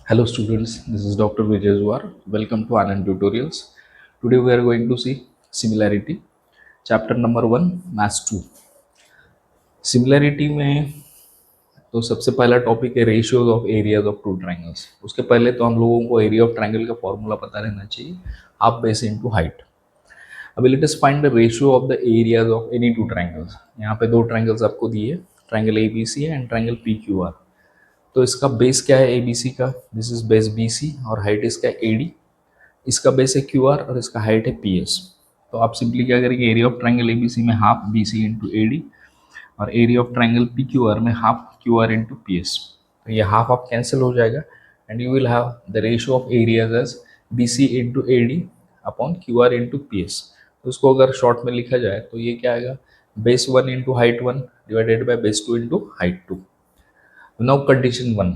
Hello students, this is Dr. Vijay Zwar. Welcome to Anand Tutorials. Today we are going to see similarity. Chapter number 1, Math 2. Similarity में तो सबसे पहला topic है ratios of areas of two triangles. उसके पहले तो हम लोगों को एरिया ऑफ ट्राइंगल का फॉर्मूला पता रहना चाहिए, हाफ बेस इनटू हाइट. अभी let us find the ratio of the areas of any two triangles. यहाँ पे दो ट्राइंगल्स आपको दिए, triangle A B C and triangle P Q R. तो इसका बेस क्या है ए बी सी का, this is base B C और हाइट इसका ए डी. इसका बेस है क्यू आर और इसका हाइट है पी एस. तो आप सिंपली क्या करेंगे, area of triangle A B C में half B C into A D और area of triangle P Q R में half Q R into P S. तो ये हाफ आप कैंसिल हो जाएगा and you will have the ratio of areas as B C into A D upon Q R into P S. तो उसको अगर short में लिखा जाए तो ये क्या आएगा, base one into height one divided by base two into height two. Now condition one,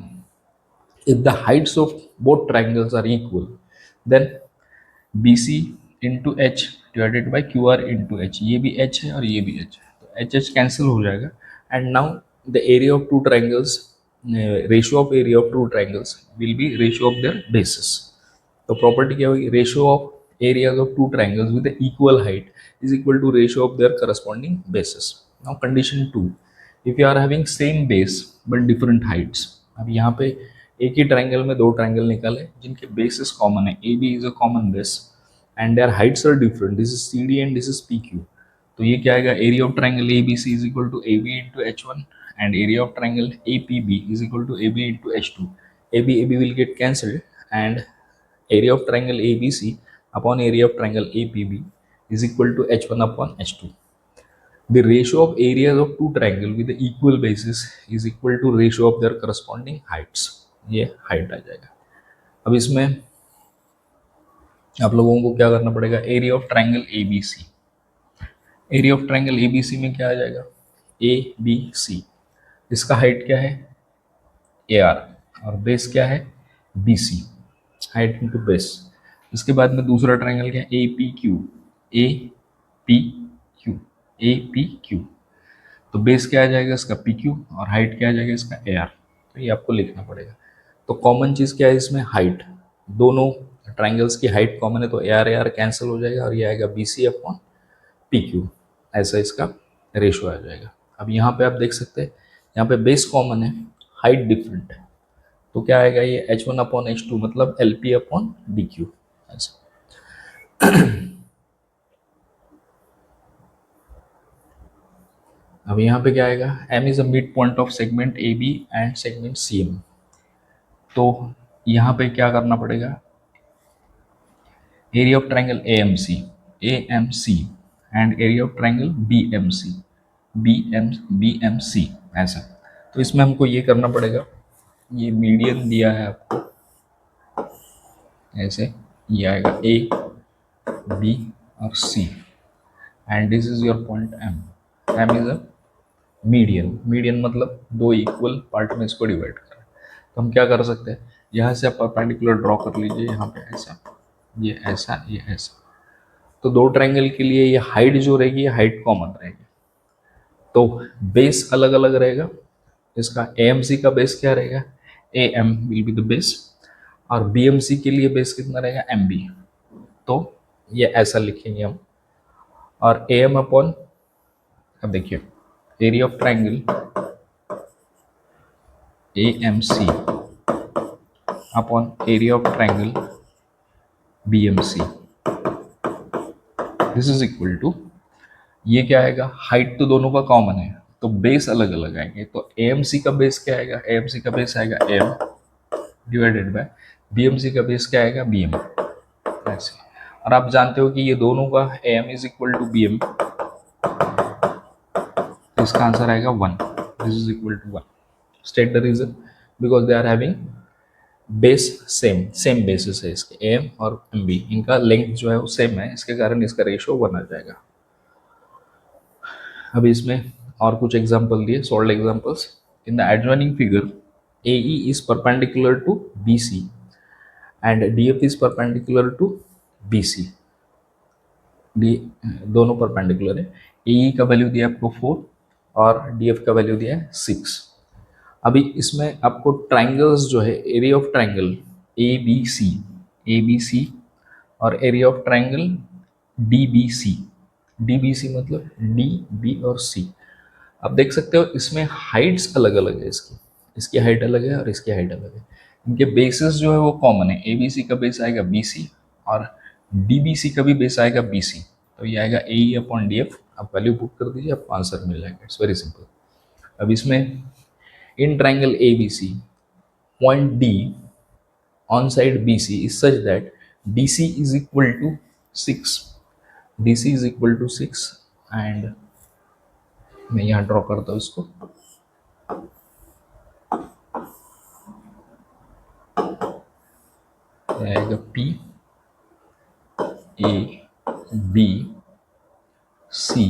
if the heights of both triangles are equal, then BC into H divided by QR into H. ये भी H है और ये भी H है, तो H H cancel हो जाएगा. And now the area of two triangles, ratio of area of two triangles will be ratio of their basis. तो प्रॉपर्टी क्या होगी, ratio of areas of two triangles with the equal height is equal to ratio of their corresponding bases. Now condition 2, if you are having same base but different heights. अब यहाँ पे एक ही triangle में दो triangle निकाले जिनके bases common है, A B is a common base and their heights are different, this is C D and this is P Q. तो ये क्या आएगा, area of triangle A B C is equal to A B into H one and area of triangle A P B is equal to A B into H two. A B will get cancelled and area of triangle ABC upon area of triangle APB is equal to H1 upon H2. The ratio of areas of two triangle with the equal bases is equal to ratio of their corresponding heights. ये height आ जाएगा. अब इसमें आप लोगों को क्या करना पड़ेगा, area of triangle ABC. Area of triangle ABC में क्या आ जाएगा, ABC. इसका हाइट क्या है AR और बेस क्या है BC, हाइट इंटू बेस. इसके बाद में दूसरा ट्राइंगल क्या है, A P Q, A P Q, A P Q. तो बेस क्या आ जाएगा इसका पी क्यू और हाइट क्या आ जाएगा इसका ए आर. तो ये आपको लिखना पड़ेगा. तो कॉमन चीज़ क्या है इसमें, हाइट. दोनों ट्राइंगल्स की हाइट कॉमन है तो ए आर कैंसिल हो जाएगा और ये आएगा B C upon P Q. ऐसा इसका रेशो आ जाएगा. अब यहाँ पे आप देख सकते हैं, यहाँ पे बेस कॉमन है, हाइट डिफरेंट है, तो क्या आएगा ये H one upon H two मतलब L P upon D Q. ऐसा. अब यहाँ पे क्या आएगा, M is a mid point of segment A B and segment C M. तो यहाँ पे क्या करना पड़ेगा, area of triangle A M C and area of triangle B M C. ऐसा. तो इसमें हमको ये करना पड़ेगा, ये मीडियन दिया है आपको ऐसे, ये आएगा ए बी और C and this is your point M. M is a median. Median मतलब दो इक्वल पार्ट में इसको डिवाइड कर रहा है. तो हम क्या कर सकते हैं, यहाँ से आप परपेंडिकुलर ड्रॉ कर लीजिए, यहाँ पे ऐसा, ये ऐसा, ये ऐसा. तो दो ट्राइंगल के लिए ये हाइट जो रहेगी, ये हाइट कॉमन रहेगी. तो बेस अलग अलग रहेगा. इसका ए एम सी का बेस क्या रहेगा, A M will be the base और बी एम सी के लिए बेस कितना रहेगा, एम बी. तो ये ऐसा लिखेंगे हम. और ए एम अपॉन, अब देखिए, area of triangle A M C upon area of triangle B M C, this is equal to, ये क्या आएगा, हाइट तो दोनों का कॉमन है तो बेस अलग अलग आएंगे. तो ए एम सी का बेस क्या आएगा, ए एम सी का बेस आएगा M divided by B M C का बेस क्या आएगा, बी एम. ऐसे. और आप जानते हो कि ये दोनों का A M is equal to B M, इसका आंसर आएगा 1. This is equal to 1. State the reason, because they are having base same bases है इसके, एम और एम बी, इनका लेंथ जो है वो सेम है, इसके कारण इसका रेशियो 1 आ जाएगा. अभी इसमें और कुछ एग्जांपल दिए, solved examples. In the adjoining figure A E is perpendicular to B C and D F is perpendicular to B C. D दोनों परपेंडिकुलर है. ए ई का वैल्यू दिया आपको 4 और डी एफ का वैल्यू दिया है 6. अभी इसमें आपको ट्राइंगल्स जो है, area of triangle A B C और area of triangle D B C. D B C मतलब डी बी और सी। आप देख सकते हो इसमें हाइट्स अलग अलग है, इसकी इसकी हाइट अलग है और इसकी हाइट अलग है। इनके बेसिस जो है वो कॉमन है, ए बी सी का बेस आएगा बी सी और डी बी सी का भी बेस आएगा बी सी। तो ये आएगा A E upon D F. आप वैल्यू पुट कर दीजिए, आपको आंसर मिल जाएगा। It's very simple. अब इसमें in triangle A B C point D on side BC is such that DC is equal to 6। DC is equal to 6 and मैं यहाँ ड्रॉ करता हूँ इसको। आएगा P A B C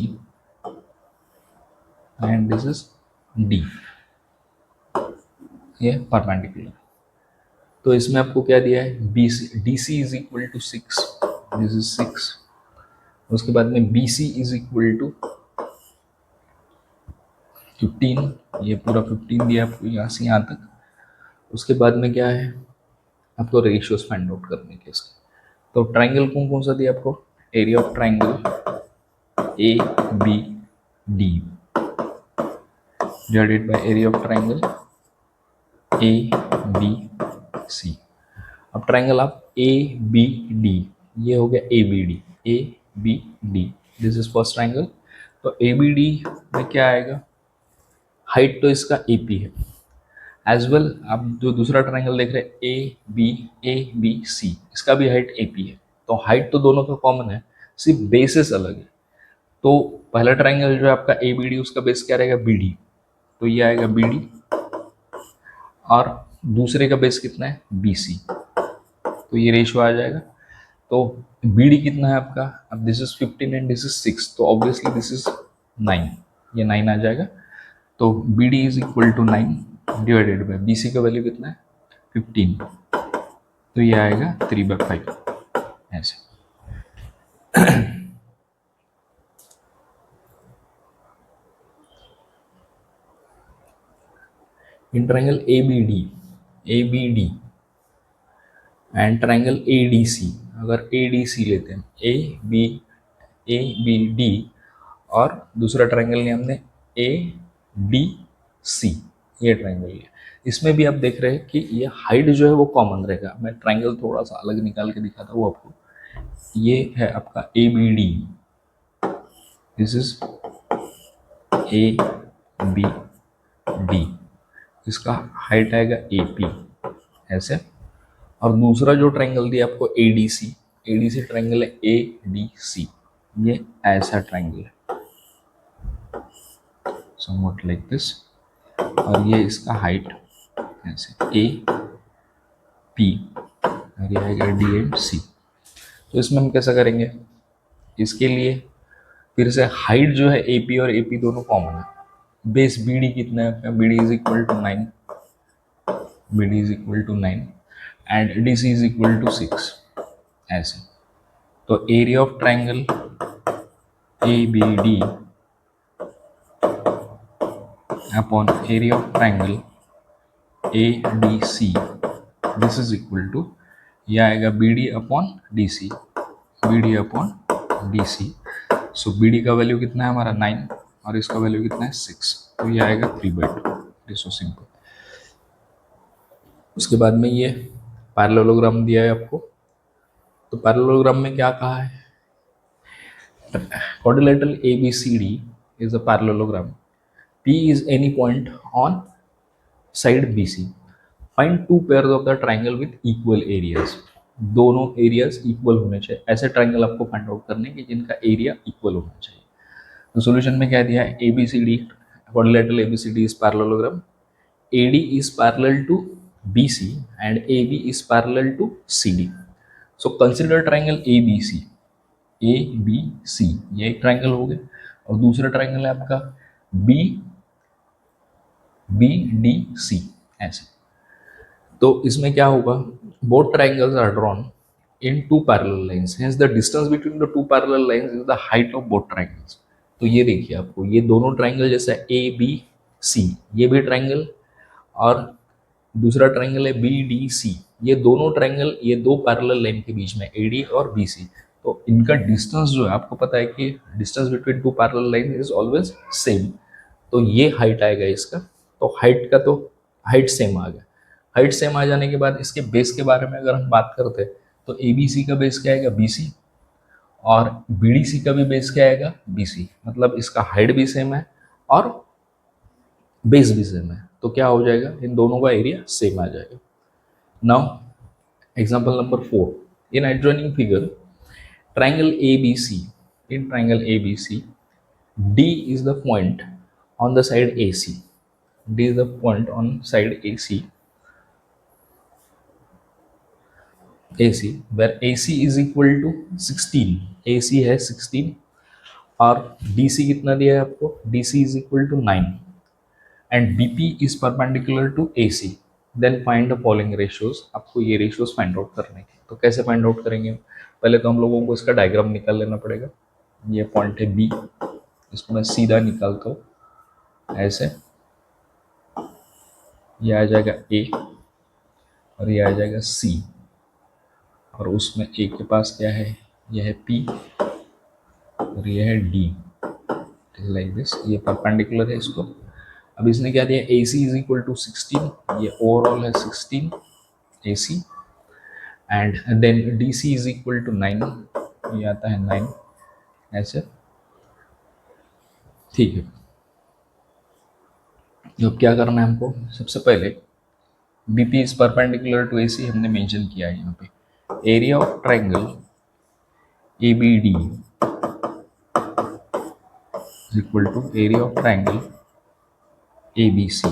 and this is D। ये perpendicular. तो इसमें आपको क्या दिया है, B C D C is equal to 6, this is 6। उसके बाद में B C is equal to 15, ये पूरा 15 दिया आपको यहाँ से यहाँ तक। उसके बाद में क्या है, आपको रेशियोज फाइंड आउट करने के इसके। तो ट्राइंगल कौन कौन सा दिया आपको, area of triangle A B D divided by area of triangle A B C. अब ट्राइंगल आप ए बी डी, ये हो गया A B D, A B D, this is first triangle. तो ए बी डी में क्या आएगा, height तो इसका ए पी है एज वेल। आप जो दूसरा ट्राइंगल देख रहे हैं ए बी सी, इसका भी हाइट ए पी है। तो हाइट तो दोनों का कॉमन है, सिर्फ बेसिस अलग है। तो पहला ट्राइंगल जो है आपका ए बी डी, उसका बेस क्या रहेगा, बी डी। तो ये आएगा बी डी और दूसरे का बेस कितना है, बी सी। तो ये रेशियो आ जाएगा। तो बी डी कितना है आपका, अब this is 15 and this is 6, तो ऑब्वियसली दिस इज 9, ये 9 आ जाएगा। तो B D is equal to 9 divided by B C का वैल्यू कितना है, 15। तो ये आएगा 3/5 ऐसे। In triangle A B D and triangle A D C, अगर ए डी सी लेते हैं, ए बी डी और दूसरा ट्राइंगल लिया हमने ए डी सी, ये ट्राइंगल लिया। इसमें भी आप देख रहे हैं कि ये हाइट जो है वो कॉमन रहेगा। मैं ट्राइंगल थोड़ा सा अलग निकाल के दिखाता हूँ आपको। ये है आपका A B D, this is A B D, इसका हाइट आएगा ए पी ऐसे। और दूसरा जो ट्राइंगल दिया आपको ए डी सी ट्राइंगल है ए डी सी, ये ऐसा ट्राइंगल है समवट लाइक दिस। और ये इसका हाइट ऐसे ए पी और ये आएगा डी एंड सी। तो इसमें हम कैसा करेंगे, इसके लिए फिर से हाइट जो है ए पी और ए पी दोनों कॉमन है। बेस बी डी कितना है, B D is equal to 9, B D is equal to 9 and D C is equal to 6 ऐसे। तो area of triangle A B D upon area of triangle A D C, this is equal to, यह आएगा B D upon D C, B D upon D C. So B D का value कितना है हमारा 9 और इसका value कितना है 6, तो ये आएगा 3/2। It is so simple. उसके बाद में ये पैरेललोग्राम दिया है आपको। तो पैरेललोग्राम में क्या कहा है, quadrilateral ABCD is a parallelogram. P is any point on side BC. Find two pairs of the triangle with equal areas. दोनों एरियाज इक्वल होने चाहिए। ऐसे ट्राइंगल आपको फाइंड आउट करने कि जिनका एरिया इक्वल होना चाहिए। तो सॉल्यूशन में क्या दिया है, ABCD quadrilateral ABCD is parallelogram. AD is parallel to BC and AB is parallel to CD. So consider triangle ABC. A B C, ये एक ट्राइंगल हो गया। और दूसरा ट्राइंगल है आपका बी बी डी सी ऐसे। तो इसमें क्या होगा, both triangles are drawn in two parallel lines, hence the distance between the two parallel lines is the height of both triangles. तो ये देखिए आपको, ये दोनों ट्राइंगल जैसा ए बी सी, ये भी ट्राइंगल और दूसरा ट्रायंगल है बी डी सी। ये दोनों ट्रायंगल, ये दो पैरेलल लाइन के बीच में ए डी और बी सी, तो इनका डिस्टेंस जो है आपको पता है कि distance between two parallel line is always same. तो ये हाइट आएगा इसका, तो हाइट का तो हाइट सेम आ गया। हाइट सेम आ जाने के बाद इसके बेस के बारे में अगर हम बात करते हैं तो ए बी सी का बेस क्या आएगा, बी सी, और बी डी सी का भी बेस क्या आएगा, बी सी। मतलब इसका हाइट भी सेम है और बेस भी सेम है, तो क्या हो जाएगा, इन दोनों का एरिया सेम आ जाएगा। Now example number 4, in adjoining figure triangle ABC, in triangle ABC, D is the point on the side AC. D is the point on side AC, where AC is equal to 16. AC है 16 और DC कितना दिया है आपको, DC is equal to 9 and BP is perpendicular to AC. Then find the following ratios. आपको ये ratios find out करने हैं। तो कैसे find out करेंगे, पहले तो हम लोगों को इसका डायग्राम निकाल लेना पड़ेगा। ये पॉइंट है B, इसको मैं सीधा निकालता हूँ ऐसे, ये आ जाएगा A और ये आ जाएगा C, और उसमें A के पास क्या है, यह है P और ये है D, लाइक दिस। ये परपेंडिकुलर है इसको। अब इसने क्या दिया, AC इज इक्वल टू 16, ये ओवरऑल है 16 AC, and then DC is equal to 9, ये आता है 9 ऐसे, ठीक है। अब क्या करना है हमको, सबसे पहले BP is perpendicular to AC हमने मेंशन किया है यहाँ पे। Area of triangle ABD is equal to area of triangle ABC।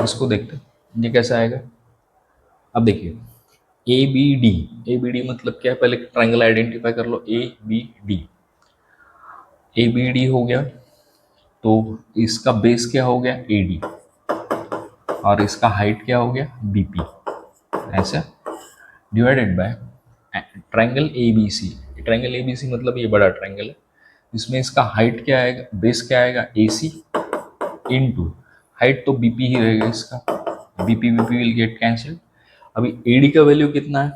इसको देखते हैं ये कैसा आएगा। अब देखिए ABD मतलब क्या है, पहले ट्रायंगल आइडेंटिफाई कर लो। ABD हो गया, तो इसका बेस क्या हो गया, AD, और इसका हाइट क्या हो गया, BP, ऐसा divided by triangle ABC। Triangle ABC मतलब ये बड़ा ट्रायंगल है, इसमें इसका हाइट क्या आएगा, बेस क्या आएगा, AC इनटू हाइट तो BP ही रहेगा इसका, BP विल गेट कैंसिल्ड। अभी AD का वैल्यू कितना है,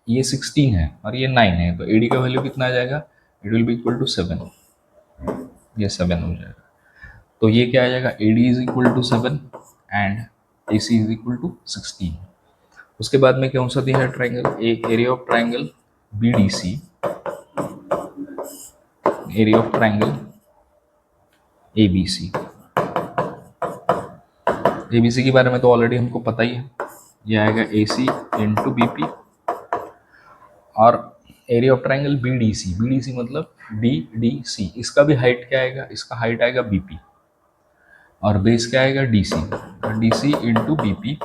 ये 16 है और ये 9 है, तो AD का वैल्यू कितना आ जाएगा, it will be equal to 7, ये 7 हो जाएगा। तो ये क्या आ जाएगा, AD is equal to 7 and AC is equal to 16। उसके बाद में कौन सा दिया है triangle, area of triangle BDC, area of triangle ABC। ABC के बारे में तो ऑलरेडी हमको पता ही है, ये आएगा AC इंटू BP, और एरिया ऑफ ट्रायंगल BDC मतलब BDC, इसका भी हाइट क्या आएगा, इसका हाइट आएगा BP और बेस क्या आएगा DC, DC इंटू BP,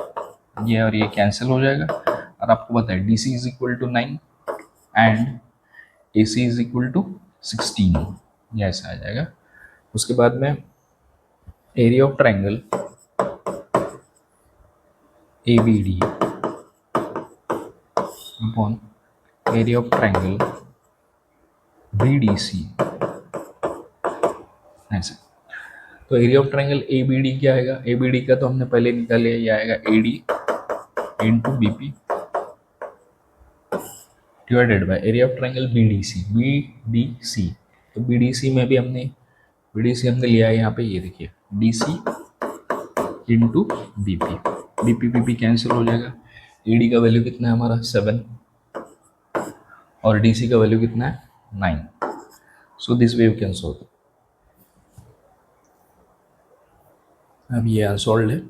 ये और ये कैंसिल हो जाएगा। और आपको पता है DC is equal to 9 and AC is equal to 16, ये ऐसा आ जाएगा। उसके बाद में area of triangle ABD upon area of triangle BDC, ऐसे। तो एरिया ऑफ ट्रायंगल ABD क्या आएगा, ABD का तो हमने पहले निकाल लिया, ये आएगा AD into BP divided by area of triangle BDC। तो BDC हमने लिया है यहाँ पे, ये देखिए DC इंटू BP कैंसिल हो जाएगा। AD का वैल्यू कितना है हमारा 7 और DC का वैल्यू कितना है 9। So this way you can solve. अब ये अनसॉल्व है।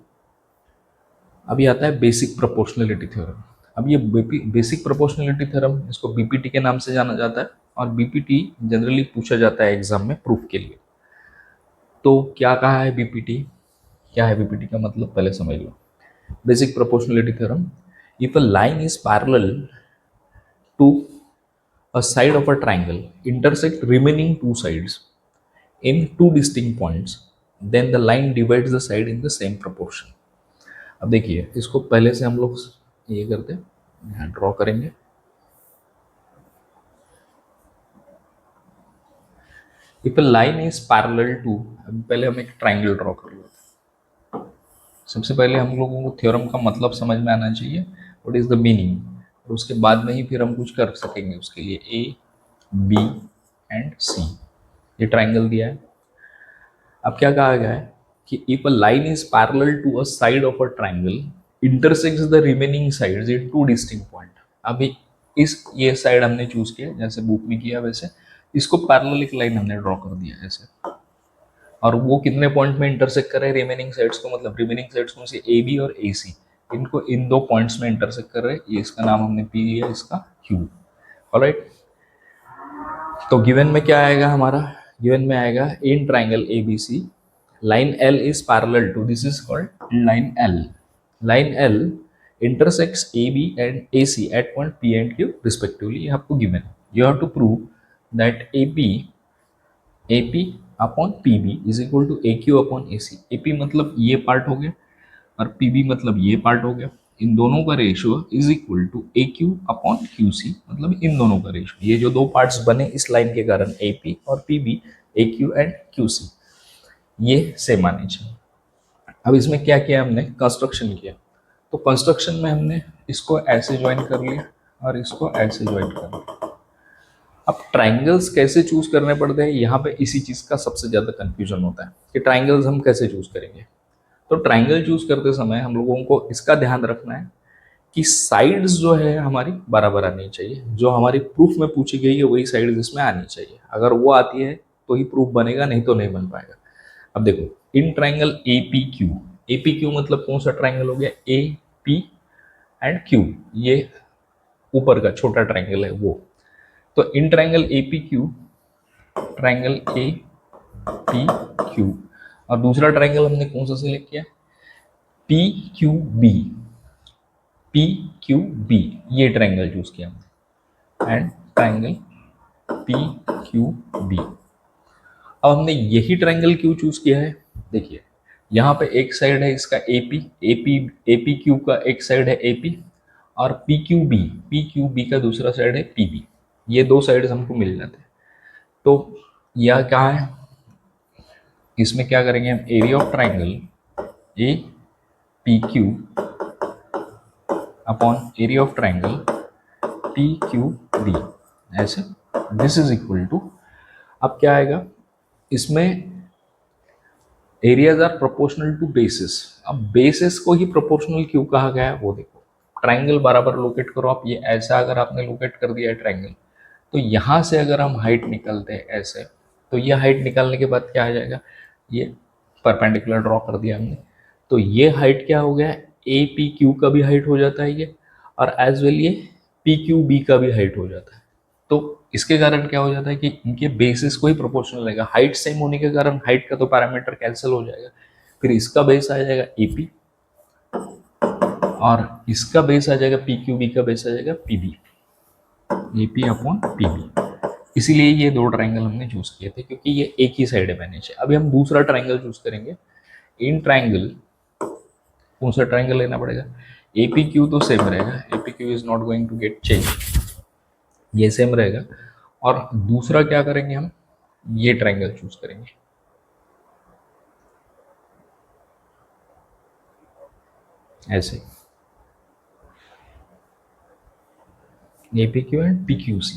अभी आता है बेसिक प्रोपोर्शनलिटी थ्योरम। अब ये बेसिक प्रोपोर्शनलिटी थ्योरम, इसको BPT के नाम से जाना जाता है, और BPT जनरली पूछा जाता है एग्जाम में प्रूफ के लिए। तो क्या कहा है BPT, क्या है BPT का मतलब पहले समझ लो। Basic proportionality theorem, if a line is parallel to a side of a triangle intersect remaining two sides in two distinct points, then the line divides the side in the same proportion. अब देखिए इसको पहले से हम लोग ये करते हैं, यहाँ ड्रॉ करेंगे। If a line is parallel to, अब पहले हम एक ट्राइंगल ड्रॉ कर लेते हैं। सबसे पहले हम लोगों को थ्योरम का मतलब समझ में आना चाहिए, व्हाट इज द मीनिंग, और उसके बाद में ही फिर हम कुछ कर सकेंगे उसके लिए। ए बी एंड सी, ये ट्राइंगल दिया है। अब क्या कहा गया है कि if a line is parallel to a side of a triangle intersects the remaining sides in two distinct point. अभी इस ये साइड हमने चूज किया जैसे बुक में किया, वैसे इसको पैरेलल एक लाइन हमने ड्रॉ कर दिया ऐसे, और वो कितने पॉइंट में इंटरसेक्ट कर रहे हैं रिमेनिंग साइड्स को, मतलब रिमेनिंग साइड्स कौन सी, ए बी और ए सी, इनको इन दो पॉइंट्स में इंटरसेक्ट कर रहे हैं। ये इसका नाम हमने पी लिया, इसका क्यू। ऑलराइट, तो गिवन में क्या आएगा हमारा, गिवन में आएगा in triangle A B C line L is parallel to, this is called line L, line L intersects AB and AC at point P and Q respectively, ये आपको given है। You have to prove that AP upon PB is equal to AQ upon AC। AP मतलब ये part हो गया और PB मतलब ये पार्ट हो गया, इन दोनों का ratio is equal to AQ upon QC, मतलब इन दोनों का रेशियो, ये जो दो पार्ट्स बने इस लाइन के कारण AP और PB, AQ एंड QC, ये सेम आने चाहिए। अब इसमें क्या किया हमने, कंस्ट्रक्शन किया। तो कंस्ट्रक्शन में हमने इसको ऐसे ज्वाइन कर लिया और इसको ऐसे ज्वाइन कर लिया। अब ट्राइंगल्स कैसे चूज करने पड़ते हैं, यहाँ पे इसी चीज का सबसे ज्यादा कंफ्यूजन होता है कि ट्राइंगल्स हम कैसे चूज करेंगे। तो ट्राइंगल चूज करते समय हम लोगों को इसका ध्यान रखना है कि साइड्स जो है हमारी बराबर आनी चाहिए, जो हमारी प्रूफ में पूछी गई है वही साइड्स इसमें आनी चाहिए। अगर वो आती है तो ही प्रूफ बनेगा, नहीं तो नहीं बन पाएगा। अब देखो, in triangle A P Q मतलब कौन सा ट्राइंगल हो गया, ए पी एंड क्यू, ये ऊपर का छोटा ट्राइंगल है वो। तो in triangle A P Q, triangle A P Q, और दूसरा ट्राइंगल हमने कौन सा सिलेक्ट किया, P Q B, P Q B, ये ट्राइंगल चूज किया हमने, and triangle P Q B. अब हमने यही ट्राइंगल क्यों चूज किया है, देखिए यहाँ पे एक साइड है इसका ए पी क्यू का एक साइड है ए पी, और पी क्यू बी का दूसरा साइड है पी बी, ये दो साइड्स हमको मिल जाते हैं। तो यह क्या है, इसमें क्या करेंगे हम, area of triangle A P Q upon area of triangle P Q B, ऐसे, दिस इज इक्वल टू, अब क्या आएगा इसमें, areas are proportional to bases. अब बेसिस को ही प्रोपोर्शनल क्यों कहा गया है वो देखो, ट्राइंगल बराबर लोकेट करो आप, ये ऐसा अगर आपने लोकेट कर दिया है ट्राइंगल, तो यहाँ से अगर हम हाइट निकलते हैं ऐसे, तो ये हाइट निकालने के बाद क्या आ जाएगा, ये परपेंडिकुलर ड्रॉ कर दिया हमने, तो ये हाइट क्या हो गया, ए पी क्यू का भी हाइट हो जाता है ये, और एज वेल ये पी क्यू बी का भी हाइट हो जाता है। तो इसके कारण क्या हो जाता है कि इनके बेसिस को ही प्रोपोर्शनल रहेगा, हाइट सेम होने के कारण हाइट का तो पैरामीटर कैंसिल हो जाएगा, फिर इसका बेस आ जाएगा एपी और इसका बेस आ जाएगा पी क्यू बी का बेस आ जाएगा पीबी, एपी अपॉन पीबी। इसीलिए ये दो ट्राइंगल हमने चूज किए थे क्योंकि ये एक ही साइड है नीचे। अभी हम दूसरा ट्राइंगल चूज करेंगे। इन ट्राइंगल कौन सा ट्राइंगल लेना पड़ेगा, एपी क्यू तो सेम रहेगा, AP Q is not going to get change, ये सेम रहेगा। और दूसरा क्या करेंगे हम, ये ट्राइंगल चूज करेंगे, ऐसे APQ एंड PQC,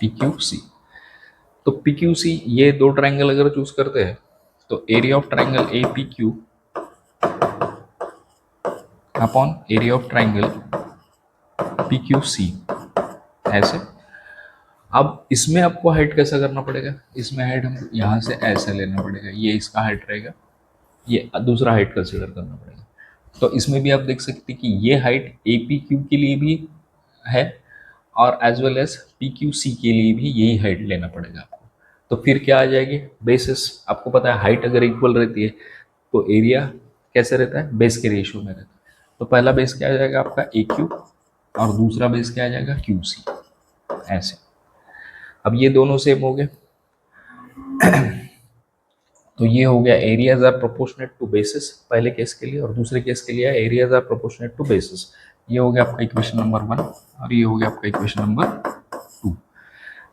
PQC। तो PQC ये दो ट्राइंगल अगर चूज करते हैं तो area of triangle APQ upon area of triangle PQC, ऐसे। अब इसमें आपको हाइट कैसा करना पड़ेगा, इसमें हाइट हम यहाँ से ऐसे लेना पड़ेगा, ये इसका हाइट रहेगा, ये दूसरा हाइट कंसिडर करना पड़ेगा। तो इसमें भी आप देख सकते हैं कि ये हाइट APQ के लिए भी है और एज वेल एज PQC के लिए भी यही हाइट लेना पड़ेगा आपको। तो फिर क्या आ जाएगी, बेसिस, आपको पता है हाइट अगर इक्वल रहती है तो एरिया कैसे रहता है, बेस के रेशियो में रहता है। तो पहला बेस क्या आ जाएगा आपका AQ और दूसरा बेस क्या आ जाएगा QC, ऐसे। अब ये दोनों सेम हो गए तो ये हो गया areas are proportionate to bases पहले केस के लिए, और दूसरे केस के लिए areas are proportionate to bases. ये हो गया आपका इक्वेशन नंबर 1 और ये हो गया आपका इक्वेशन नंबर 2।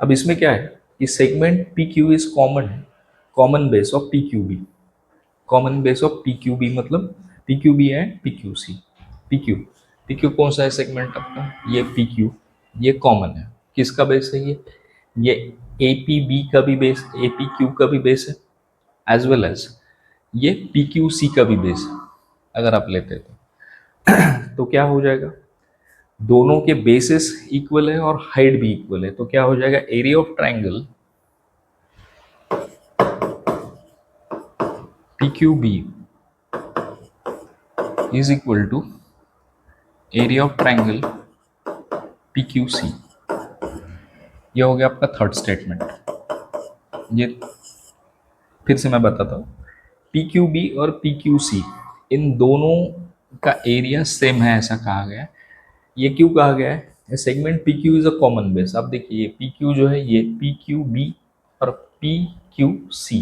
अब इसमें क्या है कि segment P Q is common, common base of P Q B. Common base of P Q B मतलब P Q B and P Q C. P Q, P Q कौन सा है सेगमेंट आपका, ये पी क्यू, ये common है। किसका base है ये ए पी बी का भी बेस, ए पी क्यू का भी बेस है, एज वेल एज ये पी क्यू सी का भी बेस है। अगर आप लेते हैं तो क्या हो जाएगा, दोनों के बेसिस इक्वल है और हाइट भी इक्वल है, तो क्या हो जाएगा, area of triangle P Q B is equal to area of triangle P Q C. ये हो गया आपका थर्ड स्टेटमेंट। ये फिर से मैं बताता हूँ, पी क्यू बी और पी क्यू सी इन दोनों का एरिया सेम है ऐसा कहा गया है। ये क्यों कहा गया है, segment P Q is a common base. आप देखिए पी क्यू जो है ये पी क्यू बी और पी क्यू सी,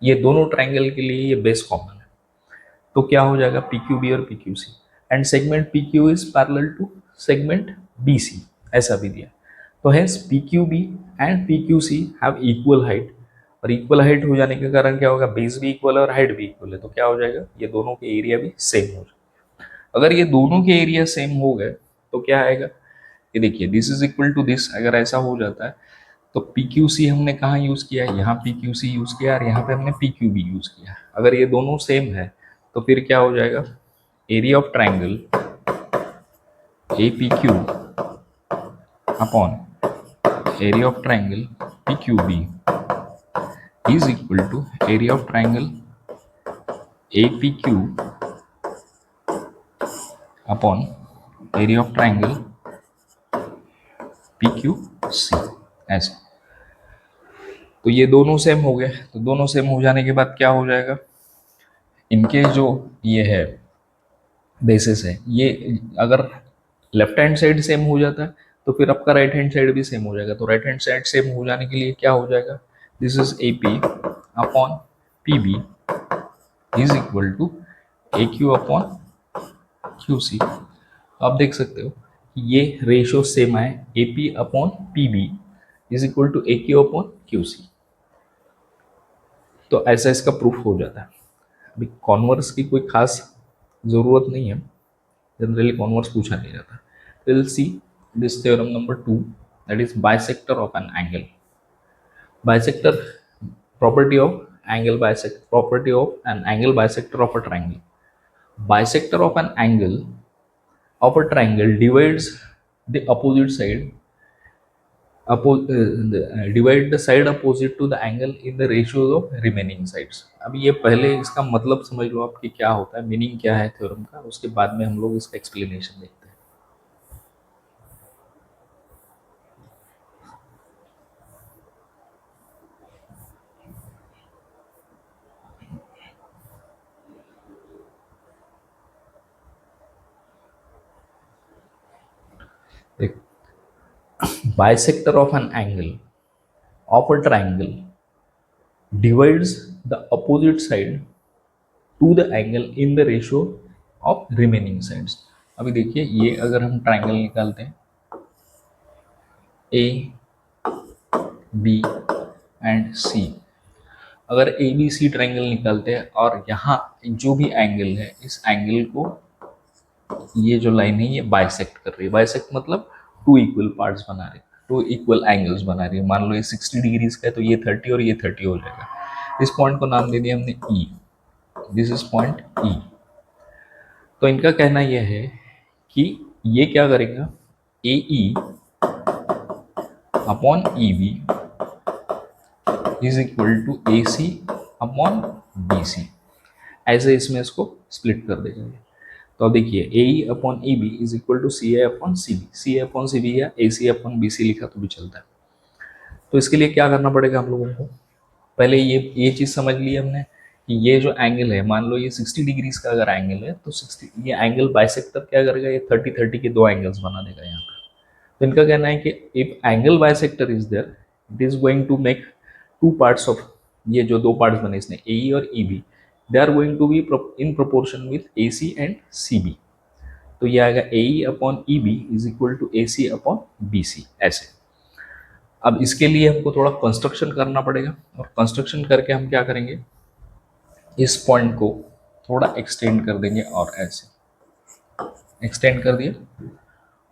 ये दोनों ट्राइंगल के लिए ये बेस कॉमन है। तो क्या हो जाएगा पी क्यू बी और P Q C, and segment P Q is parallel to segment B C, ऐसा भी दिया। तो hence P Q B and P Q C have equal height, और इक्वल हाइट हो जाने के कारण क्या होगा, बेस भी इक्वल है और हाइट भी इक्वल है, तो क्या हो जाएगा, ये दोनों के एरिया भी सेम हो जाएगा। अगर ये दोनों के एरिया सेम हो गए तो क्या आएगा, ये देखिए this is equal to this. अगर ऐसा हो जाता है तो पी क्यू सी हमने कहाँ यूज किया है, यहाँ पी क्यू सी यूज किया और यहाँ पे हमने पी क्यू बी यूज किया। अगर ये दोनों सेम है तो फिर क्या हो जाएगा, area of triangle A P Q upon area of triangle P Q B is equal to area of triangle A P Q upon area of triangle P Q C. ऐसा, तो ये दोनों सेम हो गए। तो दोनों सेम हो जाने के बाद क्या हो जाएगा, इनके जो ये है बेसिस है, ये अगर लेफ्ट हैंड साइड सेम हो जाता है तो फिर आपका राइट हैंड साइड भी सेम हो जाएगा। तो राइट हैंड साइड सेम हो जाने के लिए क्या हो जाएगा, this is A P upon P B is equal to A Q upon Q C. आप देख सकते हो कि ये रेशियो सेम है, A P upon P B is equal to A Q upon Q C. तो ऐसा इसका प्रूफ हो जाता है। अभी कॉन्वर्स की कोई खास ज़रूरत नहीं है, जनरली कॉन्वर्स पूछा नहीं जाता। Will see this theorem number 2, that is bisector of an angle. Bisector, property of angle bisect, property of an angle bisector of a triangle. Bisector of an angle of a triangle divides the opposite side, divide the side opposite to the angle in the ratio of remaining sides. अब ये पहले इसका मतलब समझ लो आपकी क्या होता है, मीनिंग क्या है थ्योरम का, उसके बाद में हम लोग इसका एक्सप्लेनेशन देखते हैं। देख, bisector of an angle of a triangle divides the opposite side to the angle in the ratio of remaining sides. अभी देखिए ये अगर हम ट्राइंगल निकालते हैं ए बी एंड सी, अगर ए बी सी ट्राइंगल निकालते हैं और यहाँ जो भी एंगल है इस एंगल को, ये जो लाइन है ये बाइसेक्ट कर रही है। बाइसेक्ट मतलब टू इक्वल पार्ट्स बना रही है, टू इक्वल एंगल्स बना रही है। मान लो ये 60 डिग्रीज का है तो ये 30 और ये 30 हो जाएगा। इस पॉइंट को नाम दे दिया हमने E, this is point E. तो इनका कहना यह है कि ये क्या करेगा, A E upon E B is equal to A C upon B C, ऐसे इसमें इसको स्प्लिट कर देगा। तो अब देखिए A E upon E B is equal to C A upon C B, C A upon C B या A C upon B सी लिखा तो भी चलता है। तो इसके लिए क्या करना पड़ेगा हम लोगों को, पहले ये चीज़ समझ ली हमने कि ये जो एंगल है, मान लो ये 60 डिग्रीज का अगर एंगल है तो 60 ये एंगल बाइसेक्टर क्या करेगा, ये 30 के दो एंगल्स बना देगा यहाँ पर। तो इनका कहना है कि if angle bisector is there it is going to make two parts of, ये जो दो पार्ट्स बने इसने ए और E B, they are going to be in proportion with A C and C B. तो ये आएगा A E upon E B is equal to A C upon B C, ऐसे। अब इसके लिए हमको थोड़ा कंस्ट्रक्शन करना पड़ेगा, और कंस्ट्रक्शन करके हम क्या करेंगे, इस पॉइंट को थोड़ा एक्सटेंड कर देंगे, और ऐसे एक्सटेंड कर दिया,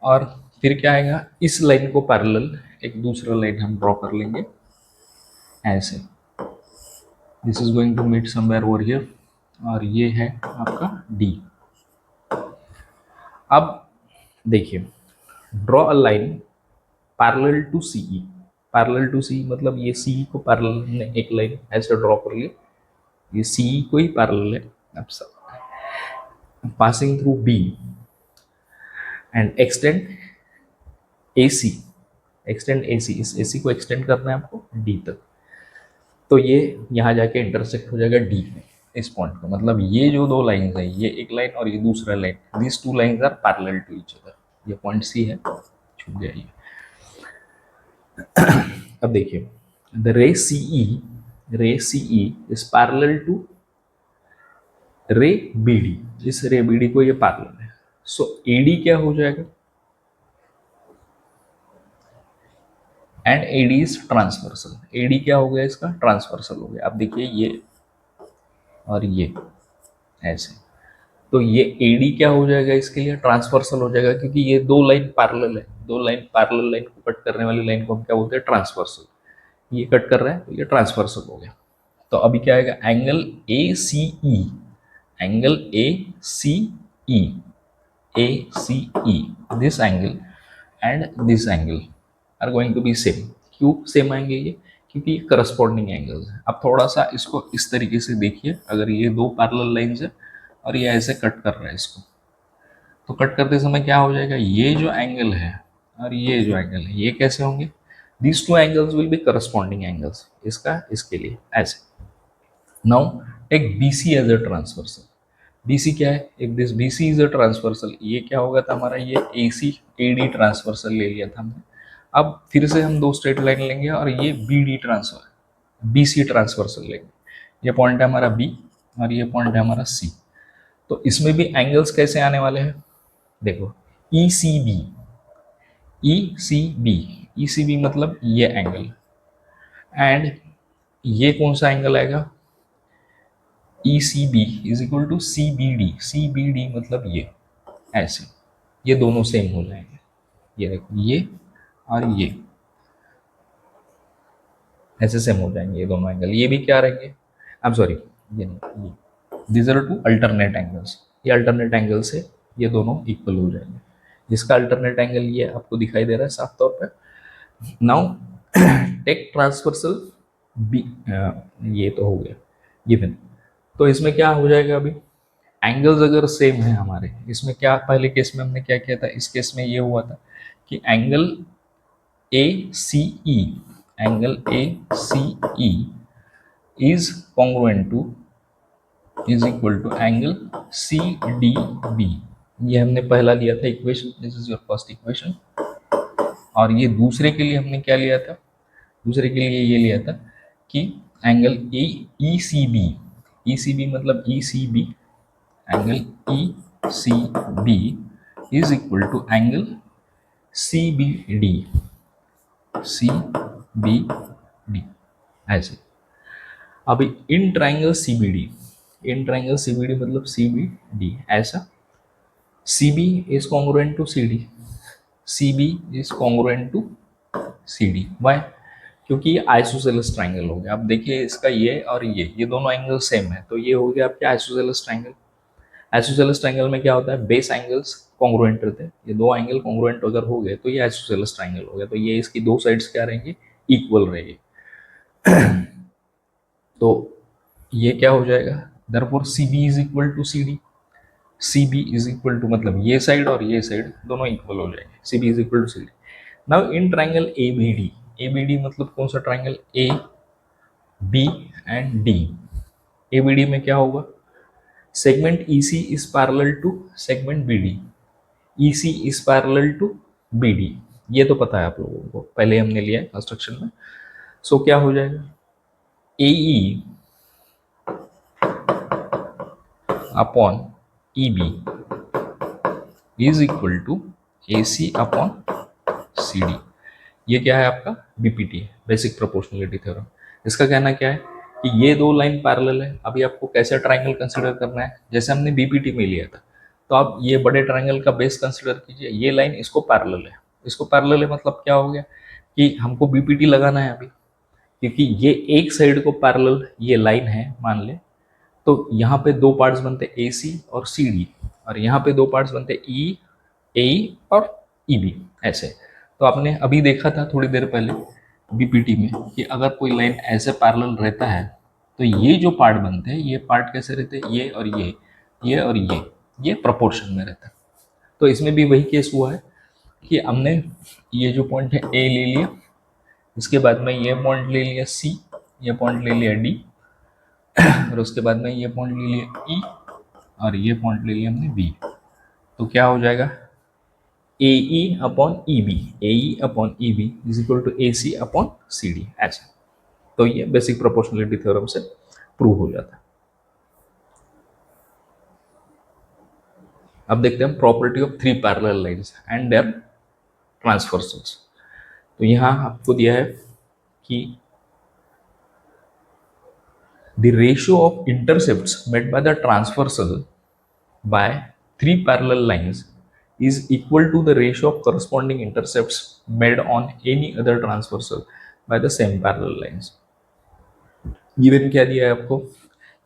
और फिर क्या आएगा, इस लाइन को पैरेलल एक दूसरा लाइन हम ड्रॉ कर लेंगे ऐसे, this is going to meet somewhere over here, और ये है आपका डी। अब देखिए, draw a line parallel to C E. Parallel to C मतलब ये सी को पैरेलल हमने एक लाइन ऐसे ड्रॉ कर ली, ये सी को ही पैरेलल है, अब passing through B and extend A C, extend A C, इस ए सी को एक्सटेंड करना है आपको डी तक, तो ये यहाँ जाके इंटरसेक्ट हो जाएगा डी में, इस पॉइंट को। मतलब ये जो दो लाइंस है, ये एक लाइन और ये दूसरा line, this two lines are parallel to each other. ये पॉइंट सी है, छूट गया ये। अब देखिए, the ray CE is parallel to ray BD, इस रे बीडी को ये पैरेलल है, सो एडी क्या हो जाएगा, and AD is transversal. AD क्या हो गया, इसका ट्रांसवर्सल हो गया। अब देखिए ये और ये ऐसे, तो ये एडी क्या हो जाएगा, इसके लिए ट्रांसवर्सल हो जाएगा, क्योंकि ये दो लाइन पैरेलल है, दो लाइन पैरेलल लाइन को कट करने वाली लाइन को हम क्या बोलते हैं, ट्रांसवर्सल। ये कट कर रहा है तो ये ट्रांसवर्सल हो गया। तो अभी क्या आएगा, angle A C E, angle A C E, A C E, this angle and this angle are going to be same. क्यों सेम आएंगे ये, क्योंकि ये करस्पॉन्डिंग एंगल्स है। अब थोड़ा सा इसको इस तरीके से देखिए, अगर ये दो पैरेलल लाइंस है और ये ऐसे कट कर रहा है इसको, तो कट करते समय क्या हो जाएगा, ये जो एंगल है और ये जो एंगल है, ये कैसे होंगे, these two angles will be corresponding angles, इसका इसके लिए ऐसे। now take BC as a transversal। BC क्या है, if this BC is a transversal, ये क्या होगा था हमारा, ये AC AD ट्रांसवर्सल ले लिया था हमने। अब फिर से हम दो स्ट्रेट लाइन लेंगे और ये BD ट्रांसफर BC ट्रांसवर्सल लेंगे। ये पॉइंट है हमारा B और ये पॉइंट है हमारा C। तो इसमें भी एंगल्स कैसे आने वाले हैं, देखो ECB, ECB, ECB मतलब ये एंगल, एंड ये कौन सा एंगल आएगा, ECB is equal to CBD। CBD मतलब ये ऐसे, ये दोनों सेम हो जाएंगे। ये देखो, ये और ये ऐसे सेम हो जाएंगे ये दोनों एंगल। ये भी क्या रहेंगे, आई एम सॉरी, ये नहीं, ये these are two alternate angles. ये अल्टरनेट एंगल से ये दोनों इक्वल हो जाएंगे। जिसका अल्टरनेट एंगल ये आपको दिखाई दे रहा है साफ तौर पे। नाउ टेक ट्रांसवर्सल बी, ये तो हो गया गिवन। तो इसमें क्या हो जाएगा, अभी एंगल्स अगर सेम है हमारे, इसमें क्या पहले केस में हमने क्या किया था, इस केस में ये हुआ था कि angle A C E, angle A C E is congruent to, is equal to angle C D B. ये हमने पहला लिया था equation, this is your first equation. और ये दूसरे के लिए हमने क्या लिया था, दूसरे के लिए ये लिया था कि angle A E C B, E C B मतलब E C B, angle E C B is equal to angle C B D, C B D ऐसे। अभी in triangle C B D, in triangle C B D मतलब C B D ऐसा, C B is congruent to C D, C B is congruent to C D. Why, क्योंकि ये isosceles triangle हो गया। अब देखिए इसका ये और ये दोनों एंगल सेम है, तो ये हो गया आपके आइसोसेलेस ट्राइंगल। आइसोसेलेस ट्राइंगल में क्या होता है, बेस एंगल्स कॉन्ग्रुएंट रहते हैं। ये दो एंगल कॉन्ग्रुएंट अगर हो गए तो ये आइसोसेलेस ट्राइंगल हो गया। तो ये इसकी दो साइड्स क्या रहेंगे, इक्वल रहेंगे। तो ये क्या हो जाएगा, therefore C B is equal to C D, C B is equal to मतलब ये साइड और ये साइड दोनों इक्वल हो जाएंगे, C B is equal to C D. Now in triangle A B D, A B D मतलब कौन सा ट्राइंगल, A B and D. A B D में क्या होगा, segment E C is parallel to segment B D, E C is parallel to B D. ये तो पता है आप लोगों को, पहले हमने लिया है कंस्ट्रक्शन में। सो क्या हो जाएगा, A E upon E B is equal to A C upon C D. ये क्या है आपका बीपीटी है, बेसिक प्रोपोर्शनलिटी थ्योरम। इसका कहना क्या है कि ये दो लाइन पैरेलल है। अभी आपको कैसे ट्राइंगल कंसिडर करना है, जैसे हमने बीपीटी में लिया था, तो आप ये बड़े ट्राइंगल का बेस कंसिडर कीजिए। ये लाइन इसको पैरेलल है, इसको पैरेलल है मतलब क्या हो गया कि हमको बीपीटी लगाना है अभी, क्योंकि ये एक साइड को पैरेलल ये लाइन है मान ले, तो यहाँ पे दो पार्ट्स बनते ए सी और सी डी, और यहाँ पे दो पार्ट्स बनते ई ए और ई बी, ऐसे। तो आपने अभी देखा था थोड़ी देर पहले बीपीटी में कि अगर कोई लाइन ऐसे पैरेलल रहता है तो ये जो पार्ट बनते हैं, ये पार्ट कैसे रहते हैं, ये और ये और ये प्रोपोर्शन में रहता है। तो इसमें भी वही केस हुआ है कि हमने ये जो पॉइंट है ए ले लिया, इसके बाद में ये पॉइंट ले लिया सी, ये पॉइंट ले लिया डी, और उसके बाद में ये पॉइंट ले लिया ई, और ये पॉइंट ले लिया हमने बी। तो क्या हो जाएगा, A E upon E B, A E upon E B is equal to A C upon C D, ऐसा। तो ये बेसिक प्रोपोर्शनलिटी थ्योरम से प्रूव हो जाता है। अब देखते हैं property of three parallel lines and their transversals. तो यहाँ आपको दिया है कि the ratio of intercepts met by the transversal by three parallel lines is equal to the ratio of corresponding intercepts made on any other transversal by the same parallel lines. Given क्या दिया है आपको,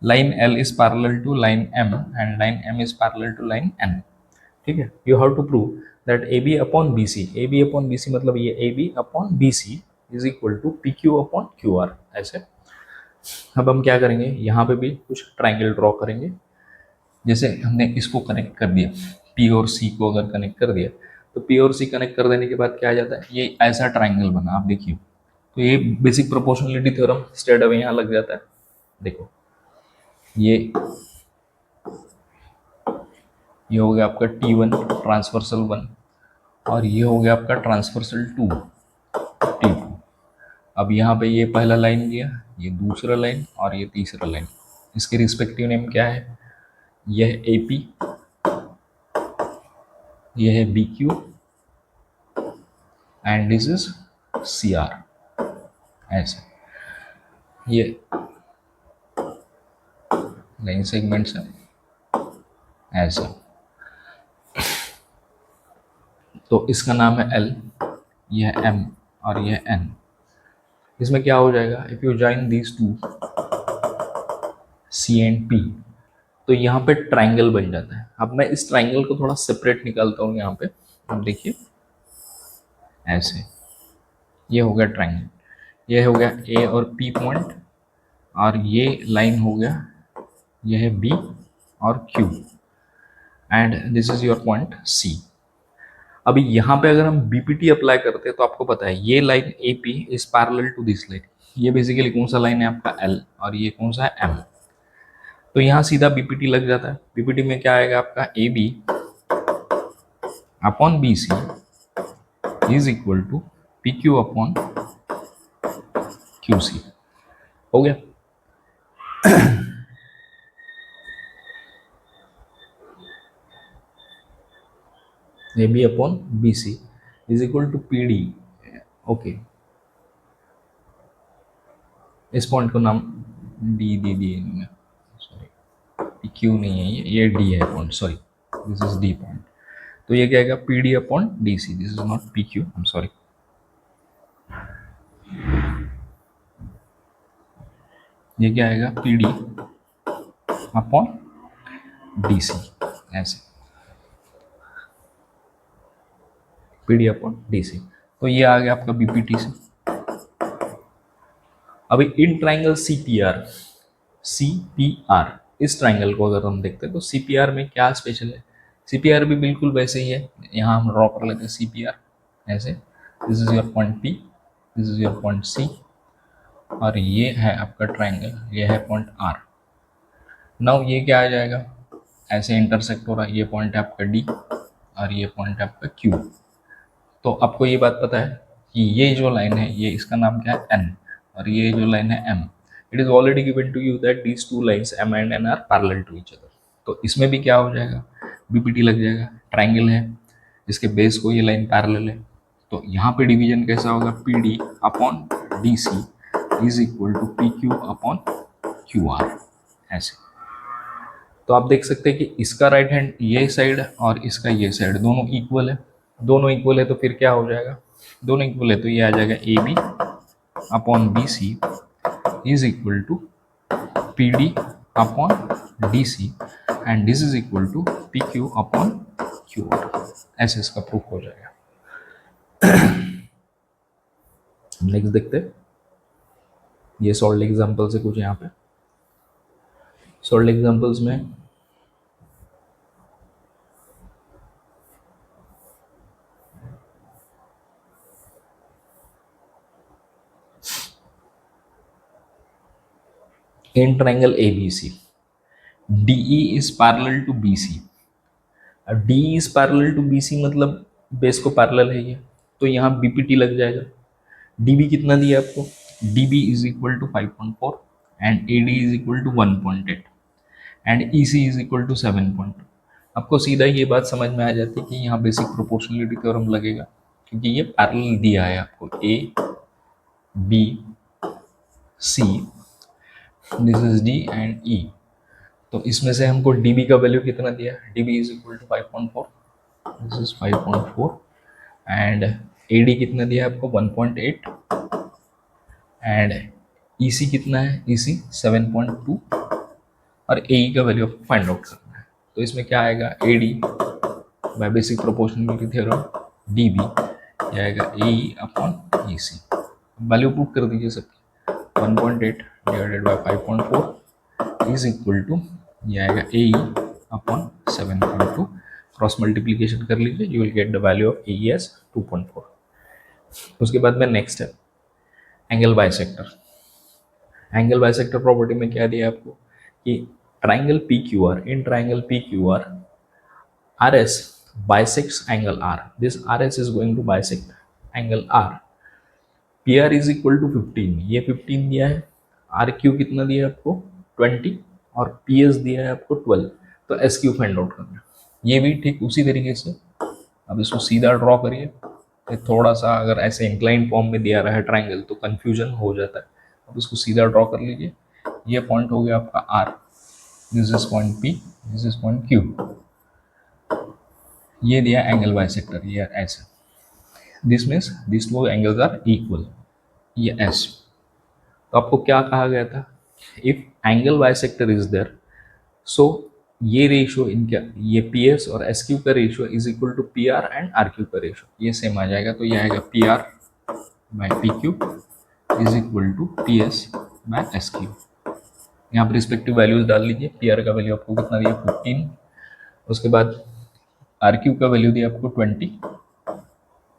line L is parallel to line M and line M is parallel to line N, ठीक है। You have to prove that AB upon BC, AB upon BC मतलब ये AB upon BC is equal to PQ upon QR, ऐसे। अब हम क्या करेंगे, यहाँ पे भी कुछ ट्राइंगल ड्रॉ करेंगे। जैसे हमने इसको कनेक्ट कर दिया, पी और सी को अगर कनेक्ट कर दिया, तो पी और सी कनेक्ट कर देने के बाद क्या आ जाता है, ये ऐसा ट्राइंगल बना, आप देखिए। तो ये basic proportionality theorem straight away यहाँ लग जाता है। देखो ये हो गया आपका T1 ट्रांसवर्सल 1, और ये हो गया आपका ट्रांसवर्सल 2 T2। अब यहाँ पे ये पहला लाइन दिया, ये दूसरा लाइन और ये तीसरा लाइन, इसके रिस्पेक्टिव नेम क्या है, यह AP, यह है BQ and this is CR, ऐसे। ये लाइन सेगमेंट्स है ऐसा। तो इसका नाम है L, यह M और यह N। इसमें क्या हो जाएगा, if you join these two C and P, तो यहाँ पे ट्राइंगल बन जाता है। अब मैं इस ट्राइंगल को थोड़ा सेपरेट निकालता हूँ यहाँ पे, अब देखिए ऐसे, ये हो गया ट्राइंगल, ये हो गया A और P पॉइंट, और ये लाइन हो गया, ये है B और Q, and this is your point C। अभी यहाँ पे अगर हम BPT अप्लाई करते हैं तो आपको पता है ये line AP is parallel to this line. ये बेसिकली कौन सा लाइन है आपका L, और ये कौन सा है M। तो यहाँ सीधा BPT लग जाता है। BPT में क्या आएगा आपका AB upon BC is equal to PQ upon QC, हो गया। AB upon BC is equal to PD, okay. इस पॉइंट को नाम डी दी दिए, सॉरी क्यू नहीं है, ये डी है point, sorry this is D point. तो ये क्या आएगा PD upon DC, this is not PQ, I am sorry. ये क्या आएगा PD अपॉन DC, ऐसे PD अपॉन DC। तो ये आ गया आपका BPT से। अभी इन ट्राइंगल CPR, इस ट्राइंगल को अगर हम देखते हैं तो CPR में क्या स्पेशल है, CPR भी बिल्कुल वैसे ही है। यहाँ हम ड्रॉ कर लेते हैं CPR ऐसे, this is your point P, this is your point C, और ये है आपका ट्राइंगल, ये है पॉइंट R। नाउ ये क्या आ जाएगा, ऐसे इंटरसेक्ट हो रहा है, ये पॉइंट है आपका D और ये पॉइंट है आपका Q। तो आपको ये बात पता है कि ये जो लाइन है, ये इसका नाम क्या है N, और ये जो लाइन है M। It is already given to you that these two lines M and N are parallel to each other. तो इसमें भी क्या हो जाएगा, BPT लग जाएगा। ट्राइंगल है, इसके बेस को ये लाइन पैरेलल है, तो यहाँ पे डिवीजन कैसा होगा, P D upon D C is equal to P Q upon Q R, ऐसे। तो आप देख सकते हैं कि इसका राइट हैंड ये साइड और इसका ये साइड दोनों इक्वल है, दोनों इक्वल है तो फिर क्या हो जाएगा, दोनों इक्वल है तो ये आ जाएगा A B upon B C is equal to P D upon D C and this is equal to P Q upon Q R, ऐसे इसका प्रूफ हो जाएगा। नेक्स्ट देखते हैं, ये सॉल्व एग्जांपल से कुछ यहाँ पे सॉल्व एग्जांपल्स में in triangle ABC DE is parallel to BC। अब DE is parallel to BC मतलब बेस को पैरेलल है ये, तो यहाँ BPT लग जाएगा। DB कितना दिया आपको, DB is equal to 5.4 and AD is equal to 1.8 and EC is equal to 7.2। आपको सीधा ये बात समझ में आ जाती है कि यहाँ बेसिक प्रोपोर्शनलिटी थ्योरम लगेगा, क्योंकि ये पैरेलल दिया है आपको A B C, this is D and E। तो इसमें से हमको dB का वैल्यू कितना दिया, dB is equal to 5.4, this is 5.4 and AD कितना दिया आपको 1.8 एंड EC कितना है, EC 7.2 और AE का वैल्यू आपको फाइंड आउट करना है। तो इसमें क्या आएगा, AD by basic proportionality theorem DB क्या आएगा AE upon EC। Value put कर दीजिए सबकी, 1.8 divided by 5.4 is equal to ये आएगा AE अपॉन 7.2, क्रॉस मल्टीप्लीकेशन कर लीजिए, you will get the value of AE as 2.4। उसके बाद में नेक्स्ट है angle bisector. Angle bisector property में क्या दिया आपको कि triangle PQR, in triangle PQR RS bisects angle R, this RS is going to bisect angle R। PR is equal to 15, ये 15 दिया है, RQ कितना दिया है आपको 20 और PS दिया है आपको 12, तो SQ फाइंड आउट करना। ये भी ठीक उसी तरीके से, अब इसको सीधा ड्रॉ करिए, थोड़ा सा अगर ऐसे इंक्लाइन फॉर्म में दिया रहा है ट्राइंगल तो कंफ्यूजन हो जाता है। अब इसको सीधा ड्रॉ कर लीजिए, ये पॉइंट हो गया आपका R, this is point P, this is point Q, ये दिया एंगल बाइसेक्टर, ये ऐसे, this means this two angles are equal, ये S। तो आपको क्या कहा गया था, if angle bisector is there so ये रेशियो इनका, ये PS और SQ का ratio is equal to PR and RQ का रेशियो, ये सेम आ जाएगा। तो ये आएगा PR by PQ is equal to PS bye SQ। यहाँ पर रिस्पेक्टिव वैल्यूज डाल लीजिए, PR का वैल्यू आपको कितना दिया 15, उसके बाद RQ का वैल्यू दिया आपको 20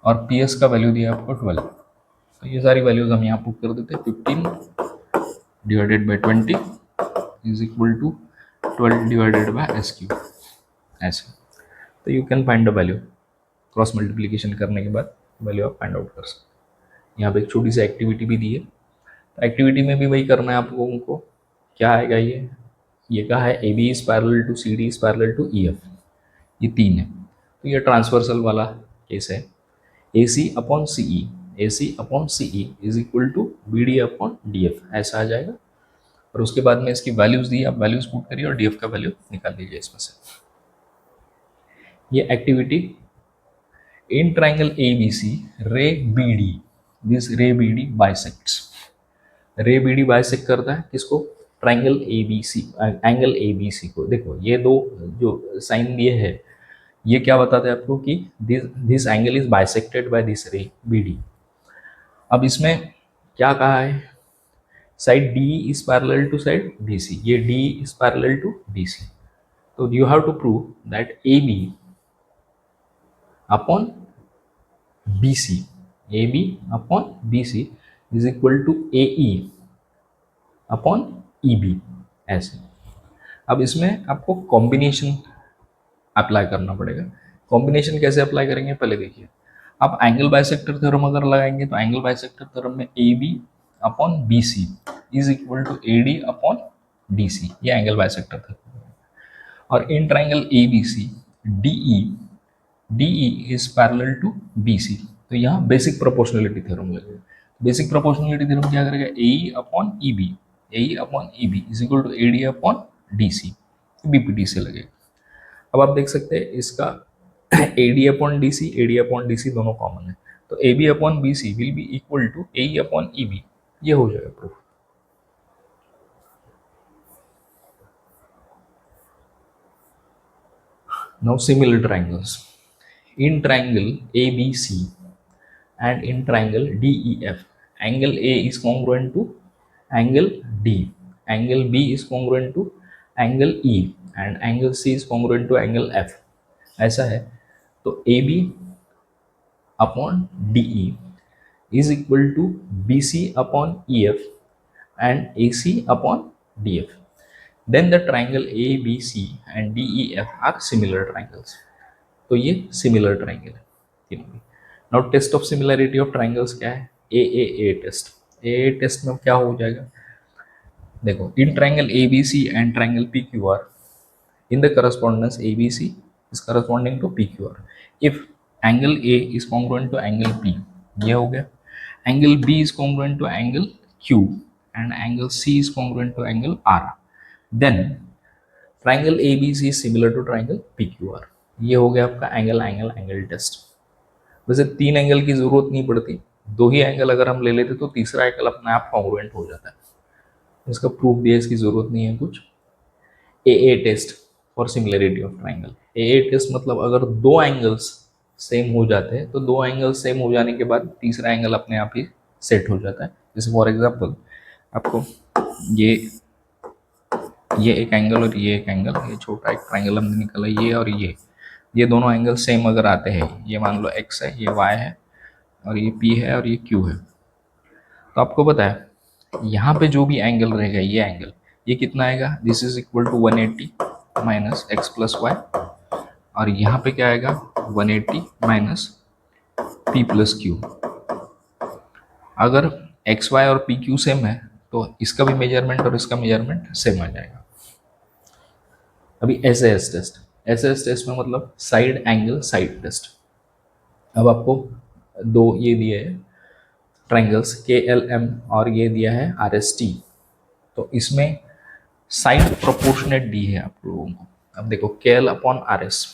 और PS का वैल्यू दिया आपको 12। तो ये सारी वैल्यूज हम यहाँ पुट कर देते हैं, 15 divided by 20 is equal to 12 divided by SQ, ऐसे। तो you can find the value, cross multiplication करने के बाद वैल्यू आप फाइंड आउट कर सकते। यहाँ पे एक छोटी सी एक्टिविटी भी दी है, तो एक्टिविटी में भी वही करना है आपको, उनको क्या आएगा, ये कहा है AB is parallel to CD is parallel to EF, ये 3 है। तो ये ट्रांसवर्सल वाला केस है, AC upon CE, AC upon CE is equal to BD upon DF, ऐसा आ जाएगा। और उसके बाद में इसकी वैल्यूज दी, आप वैल्यूज पुट करिए और DF का वैल्यू निकाल लीजिए इसमें से। ये एक्टिविटी, इन ट्राइंगल ABC रे BD, this ray BD bisects, रे BD बाइसेक्ट करता है किसको, ट्राइंगल ABC, एंगल ABC को। देखो ये दो जो साइन दिए है, ये क्या बताते हैं आपको कि this angle is bisected by this ray BD। अब इसमें क्या कहा है, side D is parallel to side BC, ये D is parallel to BC, तो you have to prove that AB upon BC, AB upon BC is equal to AE upon EB, ऐसे। अब इसमें आपको कॉम्बिनेशन अप्लाई करना पड़ेगा। Combination कैसे apply करेंगे पहले देखिए, आप एंगल बाइसेक्टर थ्योरम अगर लगाएंगे तो एंगल बाइसेक्टर थ्योरम में AB upon BC is equal to AD upon DC, ये एंगल बाइसेक्टर थ्योरम। और in triangle ABC DE is parallel to BC, तो यहाँ बेसिक प्रोपोर्शनलिटी थ्योरम लगेगा। बेसिक प्रोपोर्शनलिटी थ्योरम क्या करेगा, A upon E B, A upon E B is equal to A D upon D C, BPT से लगेगा। अब आप देख सकते हैं इसका A D upon D C, A D upon D C दोनों कॉमन है, तो A B upon B C will be equal to A upon E B, ये हो जाएगा proof. Now similar triangles, in triangle ABC and in triangle DEF, angle A is congruent to angle D, angle B is congruent to angle E and angle C is congruent to angle F, ऐसा है। तो AB upon DE is equal to BC upon EF and AC upon DF, then the triangle ABC and DEF are similar triangles। तो ये similar triangle है तीनों भी। Now test of similarity of triangles क्या है, ए टेस्ट। ए test में क्या हो जाएगा, देखो in triangle A B C and triangle P Q R, in the correspondence A B C is corresponding to P Q R, if angle A is congruent to angle P, ये हो गया, angle B is congruent to angle Q and angle C is congruent to angle R, then triangle A B C similar to triangle P Q R. ये हो गया आपका angle angle angle test. वैसे 3 angle की जरूरत नहीं पड़ती, 2 ही angle अगर हम ले लेते तो तीसरा एंगल अपने आप कॉन्ग्रुएंट हो जाता है, इसका प्रूफ दिया, इसकी जरूरत नहीं है कुछ। A test for similarity of triangle, a test मतलब अगर 2 एंगल्स सेम हो जाते हैं तो 2 एंगल सेम हो जाने के बाद तीसरा एंगल अपने आप ही सेट हो जाता है। जैसे फॉर एग्जाम्पल आपको ये एक एंगल और ये एक एंगल, ये छोटा एक ट्राइंगल हमने निकाला, ये और ये दोनों एंगल सेम अगर आते हैं, ये मान लो x है, ये y है और ये p है और ये q है, तो आपको पता है यहाँ पे जो भी एंगल रहेगा, ये एंगल ये कितना आएगा, this is equal to 180 minus X plus Y, और यहाँ पे क्या आएगा 180 माइनस p प्लस क्यू। अगर एक्स वाई और पी क्यू सेम है तो इसका भी मेजरमेंट और इसका मेजरमेंट सेम आ जाएगा। अभी एसएएस टेस्ट, एसएएस टेस्ट में मतलब साइड एंगल साइड टेस्ट। अब आपको 2 ये दिए है ट्राइंगल्स के एल एम और ये दिया है आर एस टी, तो इसमें साइड प्रोपोर्शनेट दी है आप लोगों को। अब देखो K L upon R S,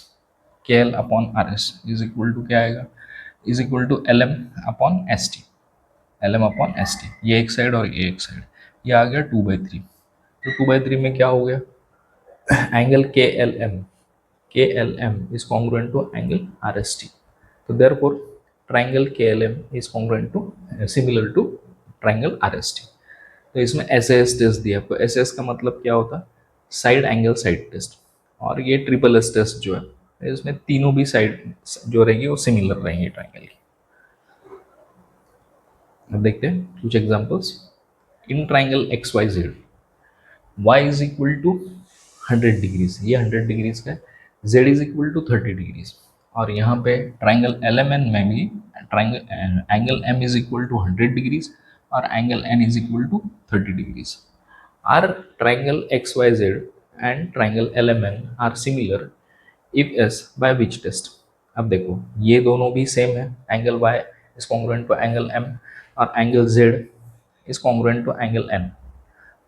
K L upon R S is equal to क्या आएगा, is equal to L M upon S T, L M upon S T, ये एक साइड और ये एक साइड, ये आ गया 2/3। तो 2/3 में क्या हो गया, angle K L M is congruent to angle R S T, तो therefore triangle K L M is congruent to similar to triangle R S T. तो इसमें एस एस टेस्ट दिया आपको, एस एस का मतलब क्या होता है, साइड एंगल साइड टेस्ट, और ये ट्रिपल एस टेस्ट जो है इसमें तीनों भी साइड जो रहेंगी वो सिमिलर रहेंगी ट्राइंगल की। अब देखते हैं कुछ examples. In triangle X Y Z, Y is equal to 100 degrees, ये 100 डिग्रीज का है, Z is equal to 30 degrees, और यहाँ पे ट्राइंगल एल एम एन में भी triangle angle M is equal to 100 degrees और angle N is equal to 30 degrees. Are triangle X Y Z and triangle L M N are similar if yes by which test. अब देखो ये दोनों भी same है, angle Y is congruent to angle M और angle Z is congruent to angle N.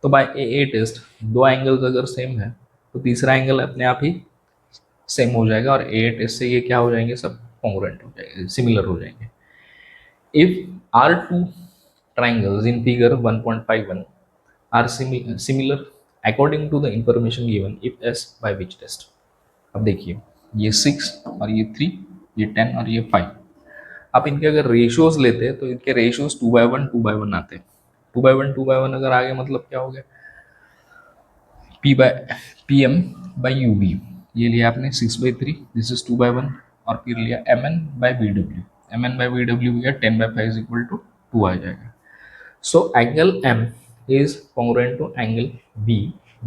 तो by A test 2 angles अगर same है तो तीसरा एंगल अपने आप ही सेम हो जाएगा, और ए टेस्ट से ये क्या हो जाएंगे, सब कॉन्ग्रुएंट हो जाएंगे, सिमिलर हो जाएंगे। If are two triangles in figure 1.51 are similar according to the information given if s by which test। अब देखिए ये 6 और ये 3, ये 10 और ये 5, आप इनके अगर रेशियोज लेते हैं तो इनके रेशियोज 2/1 आते हैं। 2/1 अगर आ गए मतलब क्या हो गया, P M by U B, ये लिया आपने 6/3, दिस इज 2/1, और फिर लिया M N by V W, M N by V W लिया 10/5 इज इक्वल टू 2 आ जाएगा। So angle M is congruent to angle B,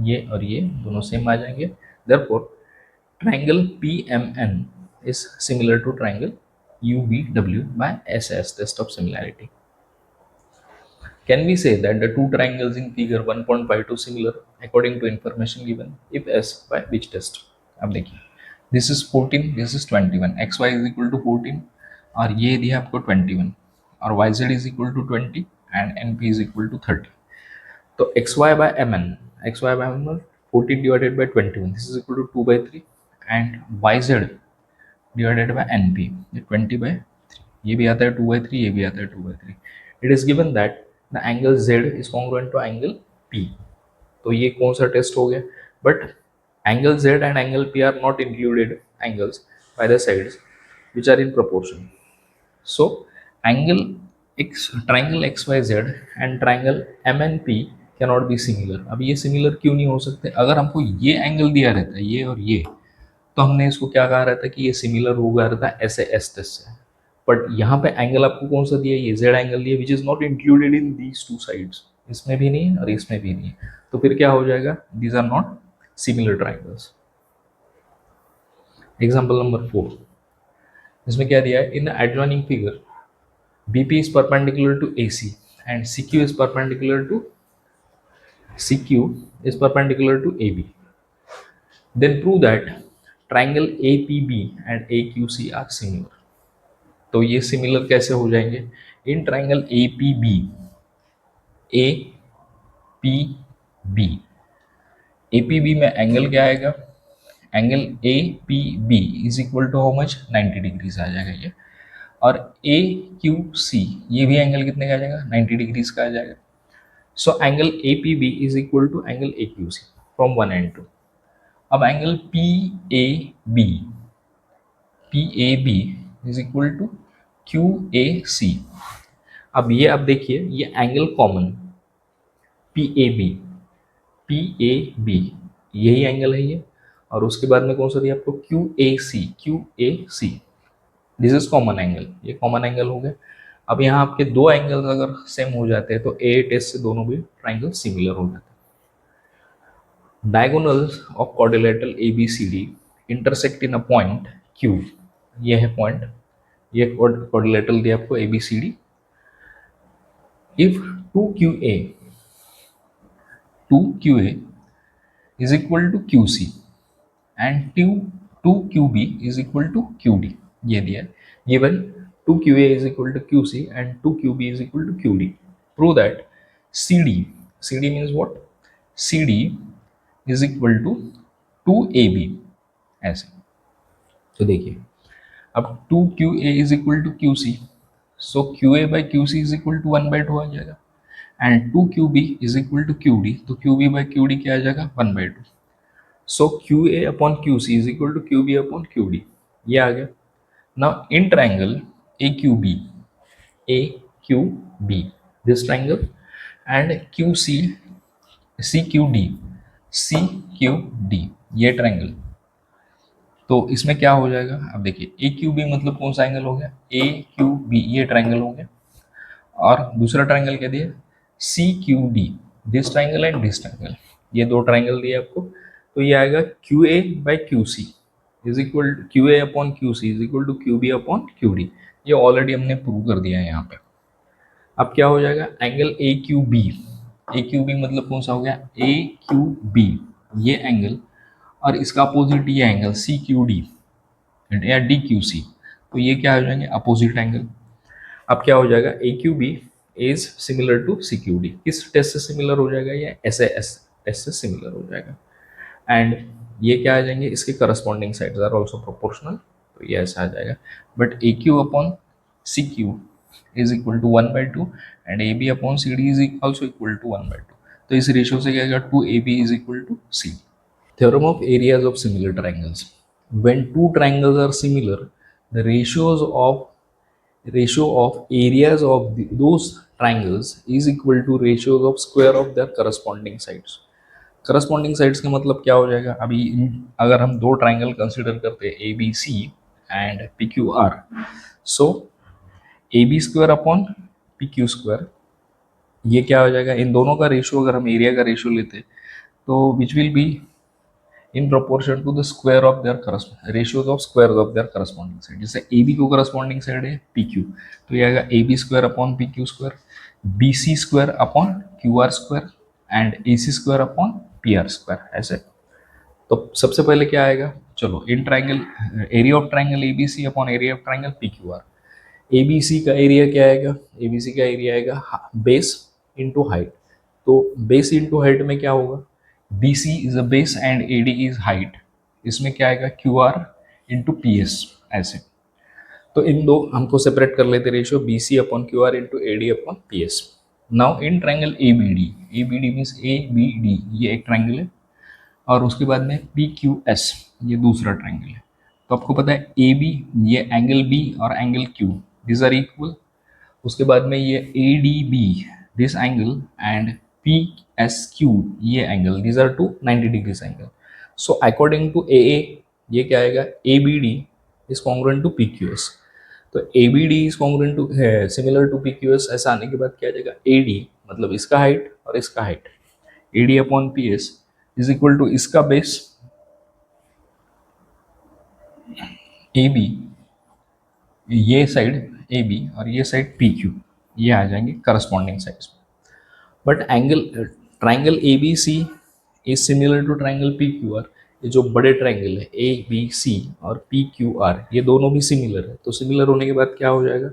ये और ये दोनों सेम आ जाएंगे, therefore triangle PMN is similar to triangle UVW by SS test of similarity. Can we say that the two triangles in figure 1.52 similar according to information given if S by which test? अब देखिए this is 14, this is 21, xy is equal to 14 और ये दिया आपको 21 और Y Z is equal to 20 and N P is equal to 30। तो X Y by M N, X Y by M N 14 divided by 21, this is equal to 2/3 and Y Z divided by N P, ये 20/3, ये भी आता है 2/3, ये भी आता है 2/3। It is given that the angle Z is congruent to angle P. तो ये कौन सा टेस्ट हो गया, but angle Z and angle P are not included angles by the sides which are in proportion. So angle x, triangle xyz and triangle MNP cannot be similar. अब ये similar क्यों नहीं हो सकते? अगर हमको ये एंगल दिया रहता है ये और ये, तो हमने इसको क्या कहा रहता है कि ये सिमिलर हो गया रहता है ऐसे एस टेस्ट से। बट यहाँ पे एंगल आपको कौन सा दिया है, ये जेड एंगल दिया which is not included in these two sides, इसमें भी नहीं है और इसमें भी नहीं है, तो फिर क्या हो जाएगा, these are not similar triangles. Example number 4, इसमें क्या दिया है, in the adjoining figure BP is perpendicular to AC and CQ is perpendicular to AB. Then prove that triangle APB and AQC are similar. तो ये similar कैसे हो जाएंगे, in triangle APB, APB में एंगल क्या आएगा, angle APB is equal to how much, 90 degrees आ जाएगा ये, और AQC ये भी एंगल कितने का आ जाएगा, 90 डिग्रीज का आ जाएगा। So angle APB is equal to angle AQC from 1 and 2. अब angle PAB is equal to QAC. अब ये आप देखिए ये एंगल कॉमन PAB यही एंगल है ये, और उसके बाद में कौन सा दिया आपको, QAC, this is common angle, ये कॉमन एंगल हो गया। अब यहाँ आपके दो एंगल्स अगर सेम हो जाते हैं तो ए टेस्ट से दोनों भी ट्राइंगल सिमिलर हो जाते हैं। Diagonals of quadrilateral ABCD intersect in a point Q, ये है पॉइंट, ये क्वाड्रिलेटरल दिया आपको ABCD। If 2QA is equal to QC and 2QB is equal to QD, ये दिया है given 2QA is equal to QC and 2QB is equal to QD. Prove that CD means what, CD is equal to 2AB, ऐसे। तो देखिए अब 2QA is equal to QC, so QA by QC is equal to 1/2 आ जाएगा, and 2QB is equal to QD, तो QB by QD क्या आ जाएगा, 1/2। सो QA upon QC is equal to QB upon QD, ये आ गया। Now in triangle AQB this triangle and CQD ये triangle, तो इसमें क्या हो जाएगा, अब देखिए AQB मतलब कौन सा एंगल हो गया, AQB ये ट्राइंगल हो गया, और दूसरा ट्राइंगल क्या दिया, CQD, this triangle and this triangle, ये दो ट्राइंगल दिए आपको, तो ये आएगा QA by QC is equal to QA upon QC is equal to QB upon QD, ये ऑलरेडी हमने प्रूव कर दिया है यहाँ पे। अब क्या हो जाएगा, एंगल AQB मतलब कौन सा हो गया, AQB ये एंगल, और इसका अपोजिट ये एंगल CQD या DQC, तो ये क्या हो जाएंगे, अपोजिट एंगल। अब क्या हो जाएगा, AQB is similar to CQD, किस टेस्ट से सिमिलर हो जाएगा, ये SAS टेस्ट से सिमिलर हो जाएगा, एंड ये क्या आ जाएंगे, इसके corresponding sides are also proportional, तो ये ऐसा आ जाएगा। But AQ upon CQ is equal to 1/2 and AB upon CD is also equal to 1/2, तो इस रेशियो से क्या आएगा, 2AB is equal to C। Theorem of areas of similar triangles. When two triangles are similar, the ratio of areas of those triangles is equal to ratios of square of their corresponding sides. Corresponding sides का मतलब क्या हो जाएगा, अभी अगर हम दो triangle consider करते हैं ABC and PQR, so AB square upon PQ square, ये क्या हो जाएगा, इन दोनों का रेशियो अगर हम एरिया का रेशियो लेते तो which will be in proportion to the square of there ratios of square of their corresponding side. जैसे AB को करस्पॉन्डिंग साइड है PQ, तो ये आएगा AB square upon PQ square, BC square upon QR square and AC square upon PR square, ऐसे। तो सबसे पहले क्या आएगा, चलो in triangle area of triangle ABC upon area of triangle PQR, A B C का एरिया क्या आएगा, ए बी सी का एरिया आएगा बेस इंटू हाइट। तो बेस इंटू हाइट में क्या होगा, B C is a base and A D is height, इसमें क्या आएगा Q R into P S ऐसे। तो इन दो हमको सेपरेट कर लेते ratio, B C upon Q R into A D upon P S. Now in triangle A B D means A B D ये एक ट्राइंगल है, और उसके बाद में पी क्यू एस ये दूसरा ट्राइंगल है। तो आपको पता है ए बी ये एंगल बी और angle Q this are equal, उसके बाद में ये A D B this angle and P S Q ये angle this are two 90 degrees angle. So according to A ये क्या आएगा, A B D is congruent to P Q S. तो A B D is congruent to similar to P Q S, ऐसा आने के बाद क्या आ जाएगा ए डी मतलब इसका हाइट और इसका height, A D upon P S is equal to इसका बेस ए बी, ये साइड ए बी और ये साइड पी क्यू, ये आ जाएंगे corresponding sides. But angle triangle A B C is similar to triangle P Q R, ये जो बड़े ट्राइंगल है ए बी सी और पी क्यू आर ये दोनों भी सिमिलर है। तो सिमिलर होने के बाद क्या हो जाएगा,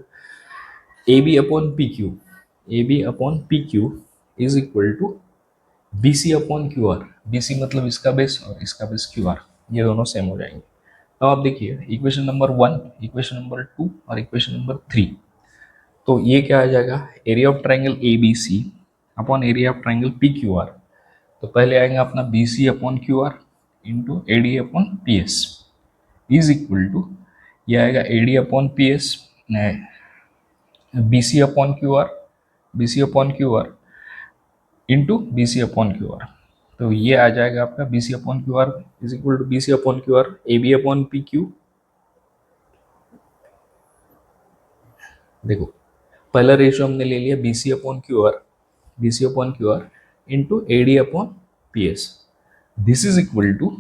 A B upon P Q, A B upon P Q is equal to B C upon Q R, B C मतलब इसका बेस और इसका बेस क्यू आर, ये दोनों सेम हो जाएंगे। अब आप देखिए इक्वेशन नंबर 1, इक्वेशन नंबर 2 और इक्वेशन नंबर 3। तो ये क्या आ जाएगा, area of triangle A B C upon area of triangle P Q R. तो पहले आएगा अपना B C upon Q R into A D upon P S is equal to, ये आएगा A D upon P S B C upon Q R, B C upon Q R into B C upon Q R. तो ये आ जाएगा आपका B C upon Q R is equal to B C upon Q R A B upon P Q. देखो पहला ratio हमने ले लिया B C upon Q R, B C upon Q R into A D upon P S, this is equal to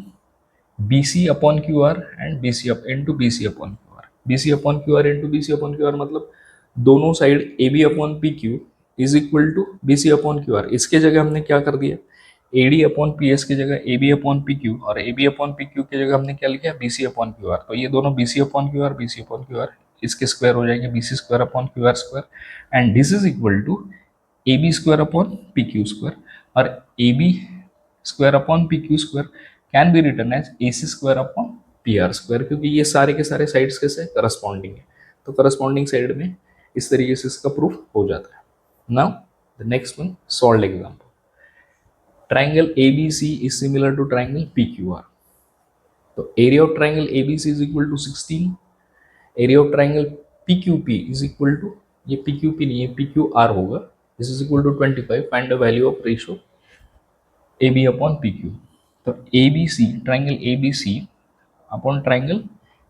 B C upon Q R and B C into B C upon Q R, B C upon Q R into B C upon Q R मतलब दोनों side A B upon P Q is equal to B C upon Q R. इसके जगह हमने क्या कर दिया, A D upon P S की जगह A B upon P Q और A B upon P Q की जगह हमने क्या लिखा B C upon Q R. तो ये दोनों B C upon Q R, B C upon Q R इसके स्क्वायर हो जाएंगे B C square upon Q R square and this is equal to A B square upon P Q square, और A B square upon P Q square can be written as A C square upon P R square, क्योंकि ये सारे के सारे sides कैसे corresponding है। तो corresponding side में इस तरीके से इसका प्रूफ हो जाता है। Now the next one solved example, triangle ABC is similar to triangle PQR. तो area of triangle ABC is equal to 16, area of triangle PQP is equal to, ये PQP नहीं है PQR होगा, this is equal to 25, find the value of ratio AB upon PQ। तो ABC triangle ABC upon triangle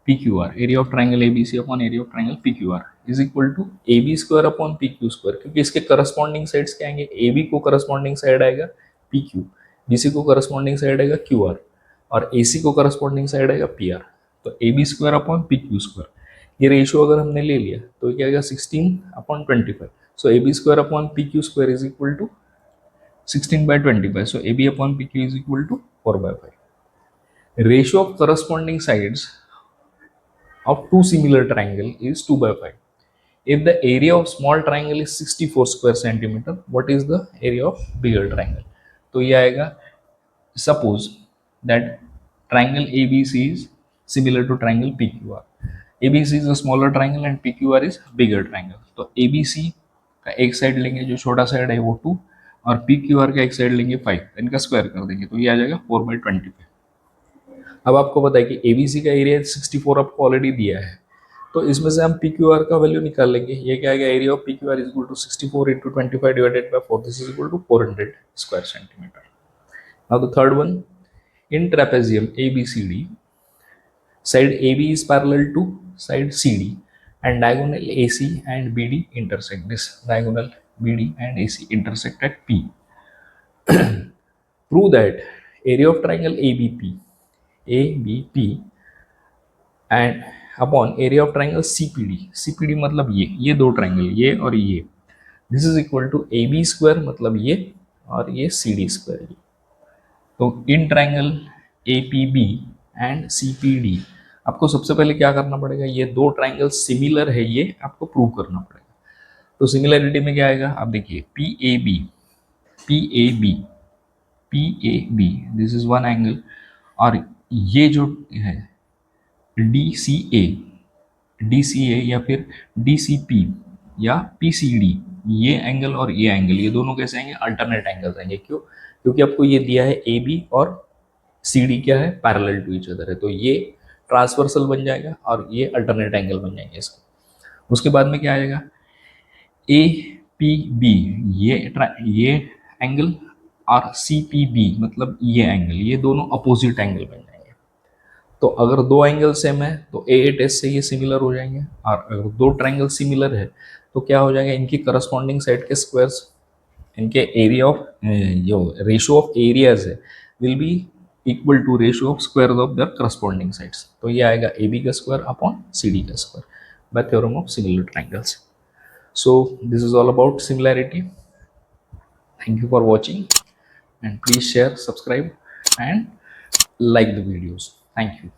PQR, area of triangle ABC upon area of triangle PQR is equal to AB square upon PQ square, क्योंकि इसके corresponding sides क्या आएंगे, AB को corresponding side आएगा PQ, BC को corresponding side आएगा QR और AC को करस्पॉन्डिंग साइड आएगा PR। तो AB square upon PQ square ये रेशियो अगर हमने ले लिया तो क्या आएगा 16 upon 25। So AB square upon PQ square is equal to 16/25, so AB upon PQ is equal to 4/5. Ratio of corresponding sides of two similar triangle is 2/5. If the area of small triangle is 64 square centimeter, what is the area of bigger triangle? तो ये आएगा, suppose that triangle ABC is similar to triangle PQR. ABC is a smaller triangle and PQR is bigger triangle. तो ABC का एक side लेंगे जो छोटा side है वो 2 और PQR का एक साइड लेंगे 5, इनका स्क्वायर कर देंगे तो ये आ जाएगा 4/25। अब आपको पता है कि ABC का एरिया 64 आपको ऑलरेडी दिया है, तो इसमें से हम PQR का वैल्यू निकाल लेंगे। ये क्या आएगा, area of PQR is equal to 64 into 25 divided by 4, this is equal to 400 square centimetre. Now the third one, in trapezium ABCD, side AB is parallel to side CD and diagonal AC and BD intersect. This diagonal BD and AC intersect at P. Prove that area of triangle ABP and upon area of triangle CPD मतलब ये दो triangle ये और ये, this is equal to AB square मतलब ये और ये CD स्क्वायर ये। तो in triangle APB and CPD आपको सबसे पहले क्या करना पड़ेगा, ये दो ट्राइंगल सिमिलर है ये आपको प्रूव करना पड़ेगा। तो सिमिलरिटी में क्या आएगा, आप देखिए P A B, P A B, P A B, this is one angle, और ये जो है डी सी ए, डी सी ए या फिर डी सी पी या पी सी डी, ये एंगल और ये एंगल, ये दोनों कैसे आएंगे, अल्टरनेट एंगल्स आएंगे। क्यों, क्योंकि आपको ये दिया है ए बी और सी डी क्या है, पैरेलल टू ईच अदर है, तो ये ट्रांसवर्सल बन जाएगा और ये अल्टरनेट एंगल बन जाएंगे इसके। उसके बाद में क्या आएगा, ए पी बी, ये एंगल, और सी पी बी मतलब ये एंगल, ये दोनों अपोजिट एंगल बन जाएंगे। तो अगर दो एंगल सेम है तो ए एट एस से ये सिमिलर हो जाएंगे, और अगर दो ट्राइंगल सिमिलर है तो क्या हो जाएगा, इनकी करस्पॉन्डिंग साइड के स्क्वायर्स, इनके एरिया ऑफ जो रेशियो ऑफ एरियाज है will be equal to ratio of square of their corresponding sides. तो ये आएगा ए बी का स्क्वायर अपॉन सी डी का square by theorem of similar triangles. So this is all about similarity. Thank you for watching, and please share, subscribe and like the videos. Thank you.